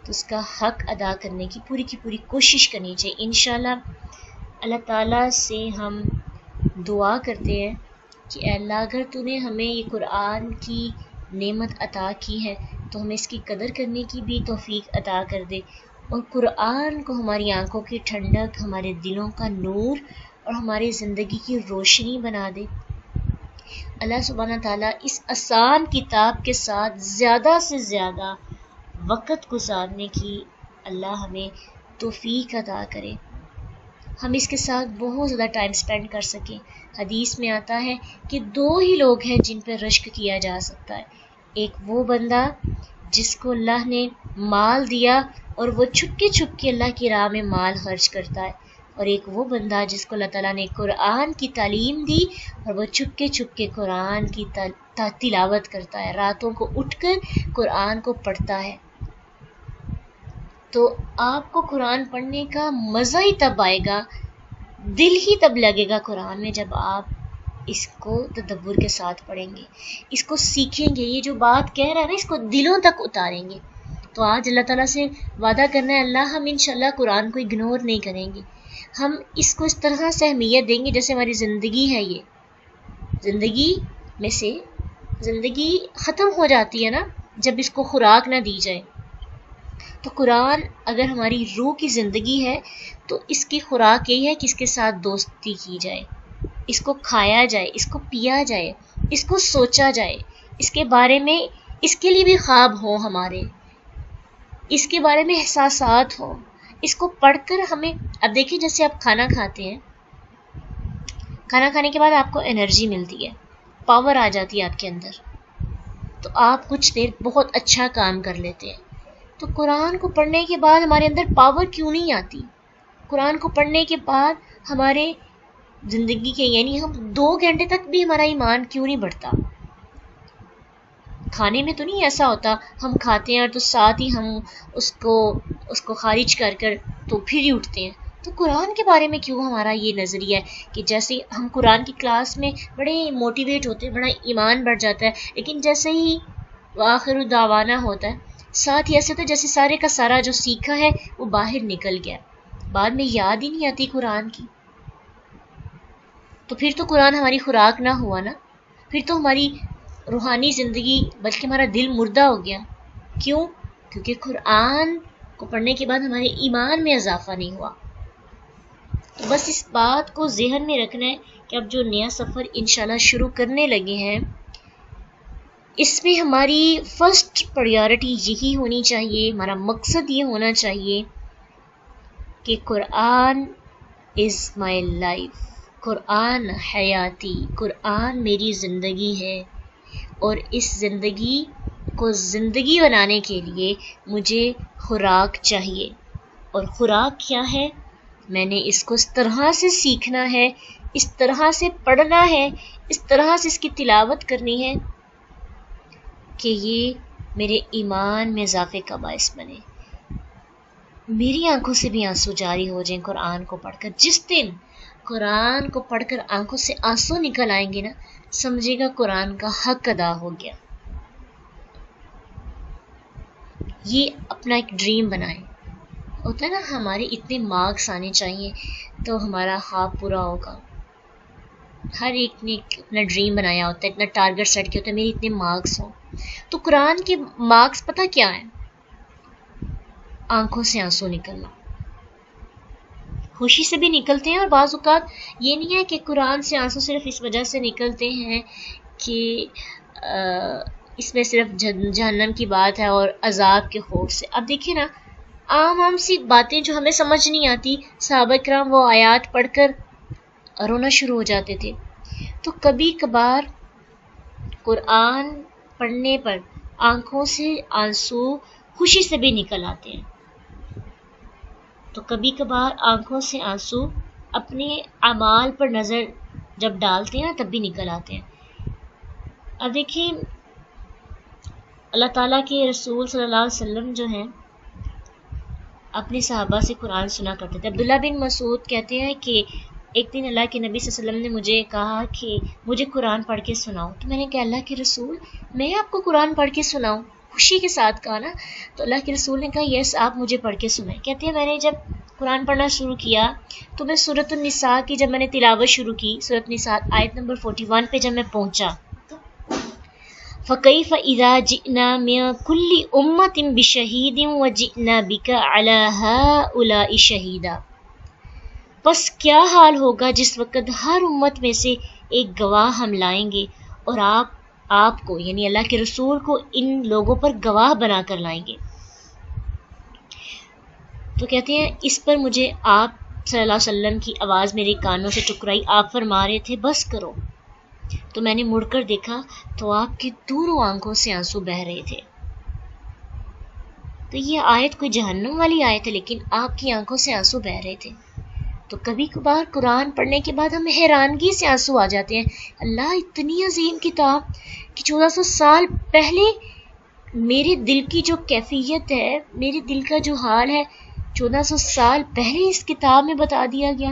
S1: تو اس کا حق ادا کرنے کی پوری کوشش کرنی چاہیے. انشاءاللہ اللہ تعالیٰ سے ہم دعا کرتے ہیں کہ اے اللہ اگر تو نے ہمیں یہ قرآن کی نعمت عطا کی ہے تو ہمیں اس کی قدر کرنے کی بھی توفیق عطا کر دے، اور قرآن کو ہماری آنکھوں کی ٹھنڈک، ہمارے دلوں کا نور اور ہماری زندگی کی روشنی بنا دے. اللہ سبحانہ تعالیٰ اس آسان کتاب کے ساتھ زیادہ سے زیادہ وقت گزارنے کی اللہ ہمیں توفیق عطا کرے، ہم اس کے ساتھ بہت زیادہ ٹائم سپینڈ کر سکیں. حدیث میں آتا ہے کہ 2 ہی لوگ ہیں جن پہ رشک کیا جا سکتا ہے. ایک وہ بندہ جس کو اللہ نے مال دیا اور وہ چھپ کے اللہ کی راہ میں مال خرچ کرتا ہے، اور ایک وہ بندہ جس کو اللہ تعالیٰ نے قرآن کی تعلیم دی اور وہ چھپ کے قرآن کی تلاوت کرتا ہے، راتوں کو اٹھ کر قرآن کو پڑھتا ہے. تو آپ کو قرآن پڑھنے کا مزہ ہی تب آئے گا، دل ہی تب لگے گا قرآن میں جب آپ اس کو تدبر کے ساتھ پڑھیں گے، اس کو سیکھیں گے. یہ جو بات کہہ رہا ہے نا، اس کو دلوں تک اتاریں گے. تو آج اللہ تعالیٰ سے وعدہ کرنا ہے اللہ ہم انشاءاللہ قرآن کو اگنور نہیں کریں گے، ہم اس کو اس طرح سے اہمیت دیں گے جیسے ہماری زندگی ہے. یہ زندگی میں سے زندگی ختم ہو جاتی ہے نا جب اس کو خوراک نہ دی جائے. تو قرآن اگر ہماری روح کی زندگی ہے تو اس کی خوراک یہی ہے کہ اس کے ساتھ دوستی کی جائے، اس کو کھایا جائے، اس کو پیا جائے، اس کو سوچا جائے، اس کے بارے میں، اس کے لیے بھی خواب ہوں ہمارے، اس کے بارے میں احساسات ہوں. اس کو پڑھ کر ہمیں، اب دیکھیں جیسے آپ کھانا کھاتے ہیں، کھانا کھانے کے بعد آپ کو انرجی ملتی ہے، پاور آ جاتی ہے آپ کے اندر، تو آپ کچھ دیر بہت اچھا کام کر لیتے ہیں. تو قرآن کو پڑھنے کے بعد ہمارے اندر پاور کیوں نہیں آتی؟ قرآن کو پڑھنے کے بعد ہمارے زندگی کے، یعنی ہم 2 گھنٹے تک بھی ہمارا ایمان کیوں نہیں بڑھتا؟ کھانے میں تو نہیں ایسا ہوتا ہم کھاتے ہیں تو ساتھ ہی ہم اس کو خارج کر تو پھر ہی اٹھتے ہیں. تو قرآن کے بارے میں کیوں ہمارا یہ نظریہ ہے کہ جیسے ہم قرآن کی کلاس میں بڑے موٹیویٹ ہوتے ہیں، بڑا ایمان بڑھ جاتا ہے، لیکن جیسے ہی آخر دعوانا ہوتا ہے ساتھ ہی ایسے ہوتا ہے جیسے سارے کا سارا جو سیکھا ہے وہ باہر نکل گیا، بعد میں یاد ہی نہیں آتی قرآن کی. تو پھر تو قرآن ہماری خوراک نہ ہوا نا، پھر تو ہماری روحانی زندگی بلکہ ہمارا دل مردہ ہو گیا. کیوں؟ کیونکہ قرآن کو پڑھنے کے بعد ہمارے ایمان میں اضافہ نہیں ہوا. تو بس اس بات کو ذہن میں رکھنا ہے کہ اب جو نیا سفر انشاءاللہ شروع کرنے لگے ہیں، اس میں ہماری فرسٹ پریارٹی یہی ہونی چاہیے، ہمارا مقصد یہ ہونا چاہیے کہ قرآن از مائی لائف، قرآن حیاتی، قرآن میری زندگی ہے، اور اس زندگی کو زندگی بنانے کے لیے مجھے خوراک چاہیے. اور خوراک کیا ہے؟ میں نے اس کو اس طرح سے سیکھنا ہے، اس طرح سے پڑھنا ہے، اس طرح سے اس کی تلاوت کرنی ہے کہ یہ میرے ایمان میں اضافے کا باعث بنے. میری آنکھوں سے بھی آنسو جاری ہو جائیں قرآن کو پڑھ کر. جس دن قرآن کو پڑھ کر آنکھوں سے آنسو نکل آئیں گے نا، سمجھے گا قرآن کا حق ادا ہو گیا. یہ اپنا ایک ڈریم بنائیں. ہوتا ہے نا ہمارے اتنے مارکس آنے چاہیے تو ہمارا خواب پورا ہوگا. ہر ایک نے اپنا ڈریم بنایا ہوتا ہے، اتنا ٹارگٹ سیٹ کیا ہوتا ہے میرے اتنے مارکس ہوں. تو قرآن کے مارکس پتہ کیا ہے؟ آنکھوں سے آنسو نکلنا. خوشی سے بھی نکلتے ہیں، اور بعض اوقات یہ نہیں ہے کہ قرآن سے آنسو صرف اس وجہ سے نکلتے ہیں کہ اس میں صرف جہنم کی بات ہے اور عذاب کے خوف سے. اب دیکھیں نا، عام سی باتیں جو ہمیں سمجھ نہیں آتی، صحابہ کرام وہ آیات پڑھ کر رونا شروع ہو جاتے تھے. تو کبھی کبھار قرآن پڑھنے پر آنکھوں سے آنسو خوشی سے بھی نکل آتے ہیں. تو کبھی کبھار آنکھوں سے آنسو اپنے اعمال پر نظر جب ڈالتے ہیں تب بھی نکل آتے ہیں. اب دیکھیں، اللہ تعالیٰ کے رسول صلی اللہ علیہ وسلم جو ہیں اپنے صحابہ سے قرآن سنا کرتے تھے. عبداللہ بن مسعود کہتے ہیں کہ ایک دن اللہ کے نبی صلی اللہ علیہ وسلم نے مجھے کہا کہ مجھے قرآن پڑھ کے سناؤ. تو میں نے کہا اللہ کے رسول، میں آپ کو قرآن پڑھ کے سناؤں؟ خوشی کے ساتھ کہا نا. تو اللہ کے رسول نے کہا یس، آپ مجھے پڑھ کے سنائیں. کہتے ہیں میں نے جب قرآن پڑھنا شروع کیا تو میں سورۃ النساء کی جب میں نے تلاوت شروع کی، سورۃ النساء آیت نمبر 41 پہ جب میں پہنچا، فَكَيْفَ إِذَا جِئْنَا مِنْ كُلِّ أُمَّةٍ بِشَهِيدٍ وَجِئْنَا بِكَ عَلَى هَؤُلَاءِ شَهِيدًا. پس کیا حال ہوگا جس وقت ہر امت میں سے ایک گواہ ہم لائیں گے، اور آپ کو یعنی اللہ کے رسول کو ان لوگوں پر گواہ بنا کر لائیں گے. تو کہتے ہیں اس پر مجھے آپ صلی اللہ علیہ وسلم کی آواز میرے کانوں سے ٹکرائی. آپ فرما رہے تھے بس کرو. تو میں نے مڑ کر دیکھا تو آپ کی دونوں آنکھوں سے آنسو بہہ رہے تھے. تو یہ آیت کوئی جہنم والی آیت ہے، لیکن آپ کی آنکھوں سے آنسو بہہ رہے تھے. تو کبھی کبھار قرآن پڑھنے کے بعد ہمیں حیرانگی سے آنسو آ جاتے ہیں. اللہ اتنی عظیم کتاب کہ 1400 سال پہلے میرے دل کی جو کیفیت ہے، میرے دل کا جو حال ہے، 1400 سال پہلے اس کتاب میں بتا دیا گیا.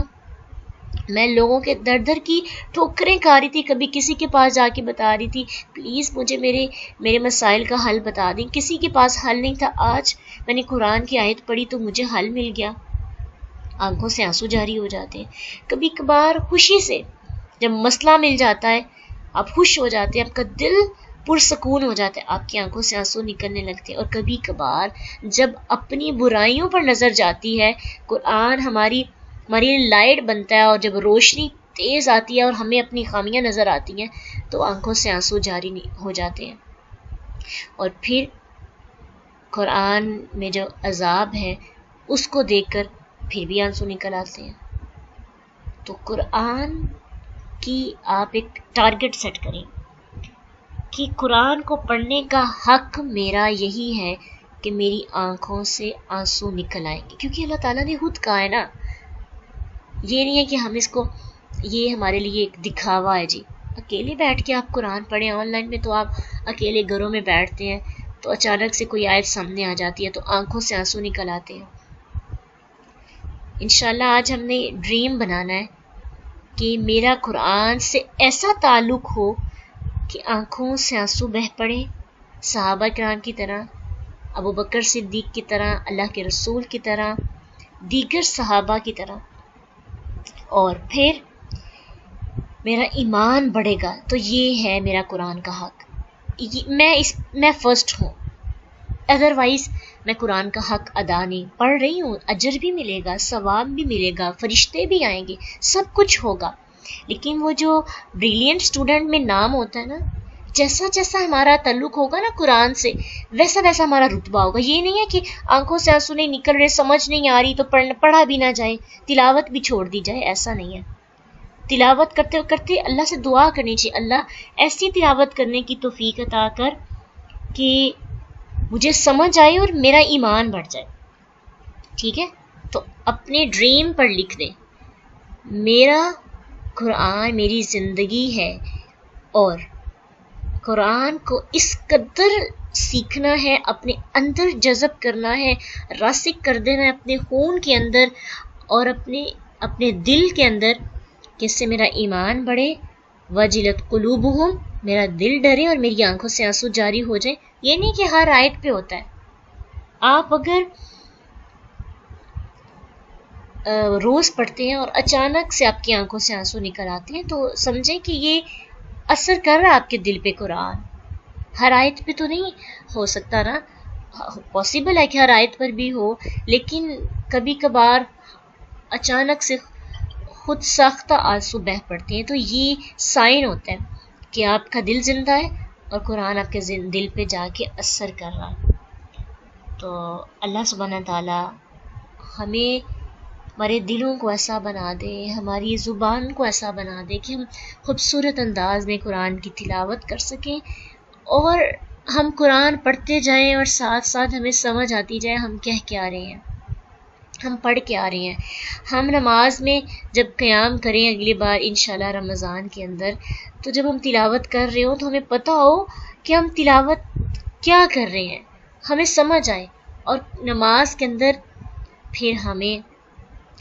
S1: میں لوگوں کے در در کی ٹھوکریں کھا رہی تھی، کبھی کسی کے پاس جا کے بتا رہی تھی پلیز مجھے میرے مسائل کا حل بتا دیں. کسی کے پاس حل نہیں تھا. آج میں نے قرآن کی آیت پڑھی تو مجھے حل مل گیا. آنکھوں سے آنسو جاری ہو جاتے ہیں. کبھی کبھار خوشی سے جب مسئلہ مل جاتا ہے آپ خوش ہو جاتے ہیں، آپ کا دل پرسکون ہو جاتا ہے، آپ کی آنکھوں سے آنسو نکلنے لگتے ہیں. اور کبھی کبھار جب اپنی برائیوں پر نظر جاتی ہے، قرآن ہماری لائٹ بنتا ہے، اور جب روشنی تیز آتی ہے اور ہمیں اپنی خامیاں نظر آتی ہیں تو آنکھوں سے آنسو جاری ہو جاتے ہیں. اور پھر قرآن میں جو عذاب ہے اس کو دیکھ کر پھر بھی آنسو نکل آتے ہیں. تو قرآن کی آپ ایک ٹارگٹ سیٹ کریں کہ قرآن کو پڑھنے کا حق میرا یہی ہے کہ میری آنکھوں سے آنسو نکل آئیں گے. کیونکہ اللہ تعالیٰ نے خود کہا ہے نا، یہ نہیں ہے کہ ہم اس کو، یہ ہمارے لیے ایک دکھاوا ہے. جی اکیلے بیٹھ کے آپ قرآن پڑھیں، آن لائن میں تو آپ اکیلے گھروں میں بیٹھتے ہیں تو اچانک سے کوئی آیت سامنے آ جاتی ہے تو آنکھوں سے آنسو نکل آتے ہیں. انشاءاللہ آج ہم نے ڈریم بنانا ہے کہ میرا قرآن سے ایسا تعلق ہو کہ آنکھوں سے آنسو بہہ پڑے، صحابہ کرام کی طرح، ابو بکر صدیق کی طرح، اللہ کے رسول کی طرح، دیگر صحابہ کی طرح. اور پھر میرا ایمان بڑھے گا، تو یہ ہے میرا قرآن کا حق، میں فرسٹ ہوں، ادروائز میں قرآن کا حق ادا نہیں، پڑھ رہی ہوں، اجر بھی ملے گا، ثواب بھی ملے گا، فرشتے بھی آئیں گے، سب کچھ ہوگا، لیکن وہ جو بریلینٹ اسٹوڈنٹ میں نام ہوتا ہے نا، جیسا جیسا ہمارا تعلق ہوگا نا قرآن سے، ویسا ویسا ہمارا رتبہ ہوگا۔ یہ نہیں ہے کہ آنکھوں سے آنسو نہیں نکل رہے، سمجھ نہیں آ رہی تو پڑھا بھی نہ جائے، تلاوت بھی چھوڑ دی جائے، ایسا نہیں ہے۔ تلاوت کرتے کرتے اللہ سے دعا کرنی چاہیے، اللہ ایسی تلاوت کرنے کی توفیق عطا کر کہ مجھے سمجھ آئے اور میرا ایمان بڑھ جائے، ٹھیک ہے؟ تو اپنے ڈریم پر لکھ دیں، میرا قرآن میری زندگی ہے، اور قرآن کو اس قدر سیکھنا ہے، اپنے اندر جذب کرنا ہے، راسخ کر دینا ہے اپنے خون کے اندر اور اپنے دل کے اندر، کہ اس سے میرا ایمان بڑھے، وجلت قلوبہم، میرا دل ڈرے اور میری آنکھوں سے آنسو جاری ہو جائے۔ یہ نہیں کہ ہر آیت پہ ہوتا ہے، آپ اگر روز پڑھتے ہیں اور اچانک سے آپ کی آنکھوں سے آنسو نکل آتے ہیں تو سمجھیں کہ یہ اثر کر رہا ہے آپ کے دل پہ قرآن۔ ہر آیت پہ تو نہیں ہو سکتا نا، پاسبل ہے کہ ہر آیت پر بھی ہو، لیکن کبھی کبھار اچانک سے خود ساختہ آنسو بہہ پڑتے ہیں، تو یہ سائن ہوتا ہے کہ آپ کا دل زندہ ہے اور قرآن آپ کے دل پہ جا کے اثر کر رہا ہے۔ تو اللہ سبحانہ تعالیٰ ہمیں ہمارے دلوں کو ایسا بنا دے، ہماری زبان کو ایسا بنا دے کہ ہم خوبصورت انداز میں قرآن کی تلاوت کر سکیں، اور ہم قرآن پڑھتے جائیں اور ساتھ ساتھ ہمیں سمجھ آتی جائے ہم کہہ کیا رہے ہیں، ہم پڑھ کے آ رہے ہیں۔ ہم نماز میں جب قیام کریں اگلی بار انشاءاللہ رمضان کے اندر، تو جب ہم تلاوت کر رہے ہوں تو ہمیں پتہ ہو کہ ہم تلاوت کیا کر رہے ہیں، ہمیں سمجھ آئے، اور نماز کے اندر پھر ہمیں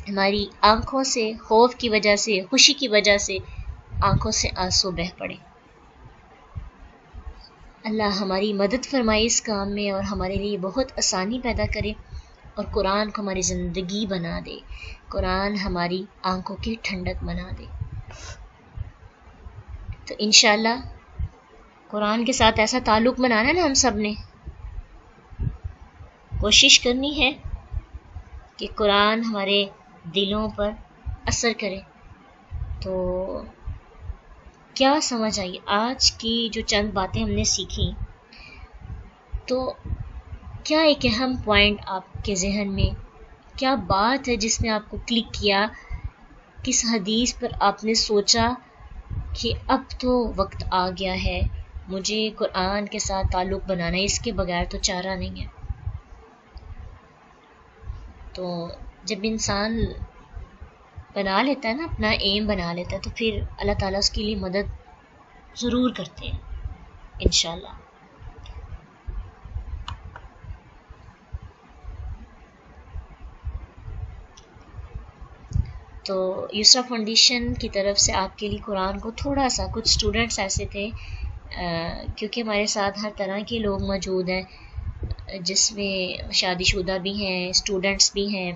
S1: ہماری آنکھوں سے خوف کی وجہ سے، خوشی کی وجہ سے آنکھوں سے آنسو بہہ پڑے۔ اللہ ہماری مدد فرمائے اس کام میں، اور ہمارے لیے بہت آسانی پیدا کرے، اور قرآن کو ہماری زندگی بنا دے، قرآن ہماری آنکھوں کی ٹھنڈک بنا دے۔ تو انشاءاللہ قرآن کے ساتھ ایسا تعلق بنانا نا، ہم سب نے کوشش کرنی ہے کہ قرآن ہمارے دلوں پر اثر کرے۔ تو کیا سمجھ آئی آج کی جو چند باتیں ہم نے سیکھی؟ تو کیا ایک اہم پوائنٹ آپ کے ذہن میں، کیا بات ہے جس نے آپ کو کلک کیا، کس حدیث پر آپ نے سوچا کہ اب تو وقت آ گیا ہے، مجھے قرآن کے ساتھ تعلق بنانا ہے، اس کے بغیر تو چارہ نہیں ہے؟ تو جب انسان بنا لیتا ہے نا، اپنا ایم بنا لیتا ہے، تو پھر اللہ تعالیٰ اس کے لیے مدد ضرور کرتے ہیں انشاءاللہ۔ تو یسرا فاؤنڈیشن کی طرف سے آپ کے لیے قرآن کو تھوڑا سا، کچھ اسٹوڈنٹس ایسے تھے کیونکہ ہمارے ساتھ ہر طرح کے لوگ موجود ہیں، جس میں شادی شدہ بھی ہیں، اسٹوڈنٹس بھی ہیں،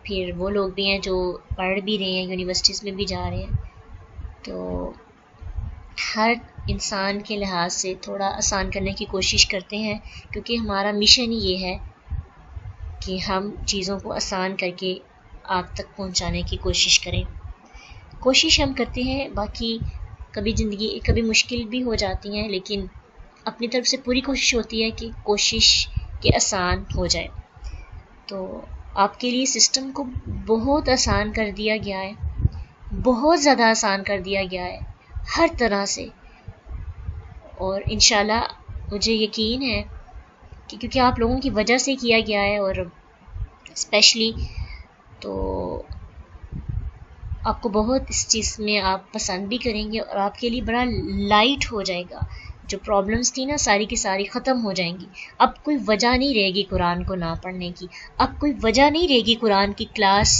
S1: پھر وہ لوگ بھی ہیں جو پڑھ بھی رہے ہیں، یونیورسٹیز میں بھی جا رہے ہیں، تو ہر انسان کے لحاظ سے تھوڑا آسان کرنے کی کوشش کرتے ہیں، کیونکہ ہمارا مشن ہی یہ ہے کہ ہم چیزوں کو آسان کر کے آپ تک پہنچانے کی کوشش کریں۔ کوشش ہم کرتے ہیں، باقی کبھی زندگی کبھی مشکل بھی ہو جاتی ہیں، لیکن اپنی طرف سے پوری کوشش ہوتی ہے کہ کوشش کہ آسان ہو جائے۔ تو آپ کے لیے سسٹم کو بہت آسان کر دیا گیا ہے، بہت زیادہ آسان کر دیا گیا ہے ہر طرح سے، اور انشاءاللہ مجھے یقین ہے کہ کیونکہ آپ لوگوں کی وجہ سے کیا گیا ہے، اور اسپیشلی تو آپ کو بہت اس چیز میں آپ پسند بھی کریں گے، اور آپ کے لیے بڑا لائٹ ہو جائے گا، جو پرابلمس تھی نا ساری کی ساری ختم ہو جائیں گی۔ اب کوئی وجہ نہیں رہے گی قرآن کو نہ پڑھنے کی، اب کوئی وجہ نہیں رہے گی قرآن کی کلاس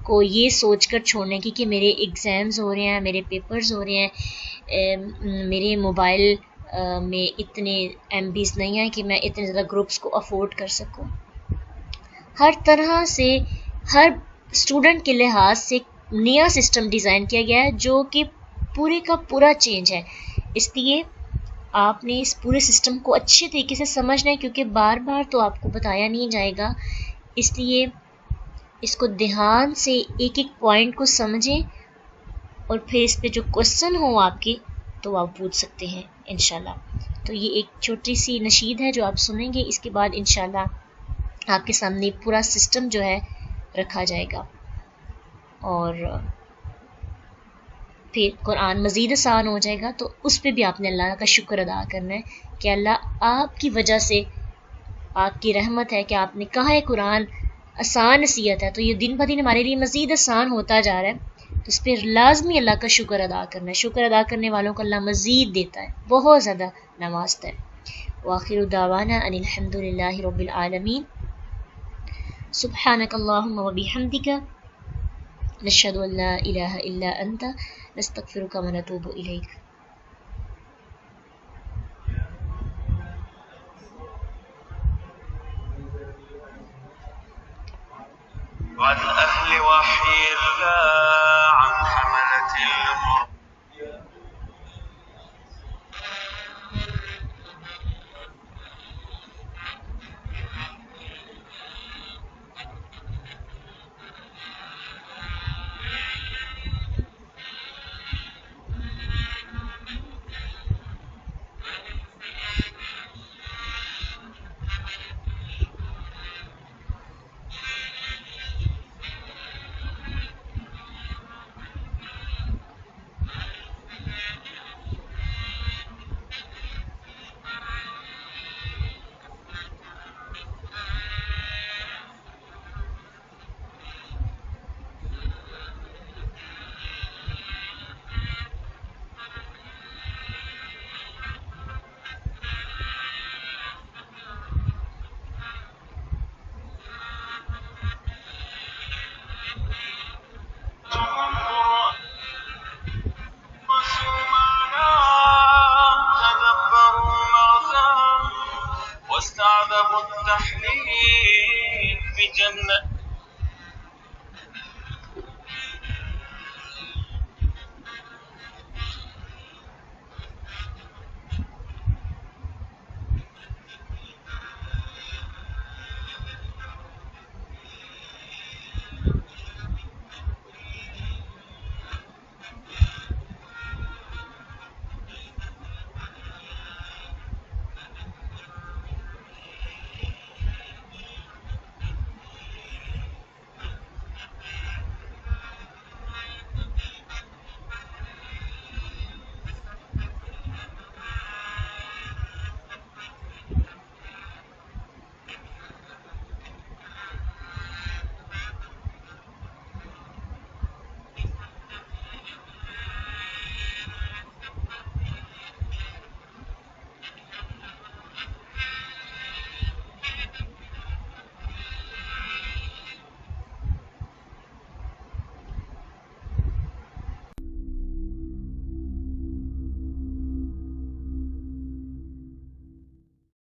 S1: کو یہ سوچ کر چھوڑنے کی کہ میرے ایگزامز ہو رہے ہیں، میرے پیپرز ہو رہے ہیں، میرے موبائل میں اتنے ایم بیز نہیں ہیں کہ میں اتنے زیادہ گروپس کو افورڈ کر سکوں۔ ہر طرح سے ہر اسٹوڈنٹ کے لحاظ سے نیا سسٹم ڈیزائن کیا گیا ہے جو کہ پورے کا پورا چینج ہے. اس لیے آپ نے اس پورے سسٹم کو اچھے طریقے سے سمجھنا ہے، کیونکہ بار بار تو آپ کو بتایا نہیں جائے گا. اس لیے اس کو دھیان سے ایک ایک پوائنٹ کو سمجھیں، اور پھر اس پہ جو کوسچن ہوں آپ کے تو آپ پوچھ سکتے ہیں انشاءاللہ. تو یہ ایک چھوٹی سی نشید ہے جو آپ سنیں گے. اس کے بعد انشاءاللہ آپ کے سامنے پورا سسٹم جو ہے رکھا جائے گا، اور پھر قرآن مزید آسان ہو جائے گا. تو اس پہ بھی آپ نے اللہ کا شکر ادا کرنا ہے کہ اللہ آپ کی وجہ سے، آپ کی رحمت ہے کہ آپ نے کہا ہے قرآن آسان نصیحت ہے، تو یہ دن بہ دن ہمارے لیے مزید آسان ہوتا جا رہا ہے. تو اس پہ لازمی اللہ کا شکر ادا کرنا ہے. شکر ادا کرنے والوں کو اللہ مزید دیتا ہے، بہت زیادہ نوازتا ہے. وآخر دعوانا ان الحمد للہ رب العالمین. سبحانک اللہم وبحمدک، نشہد ان لا الہ الا انت، نستغفرک ونتوب الیک.
S2: عن أهل وحي الله عن حملة القرآن. واستعذبوا التحليل بجنة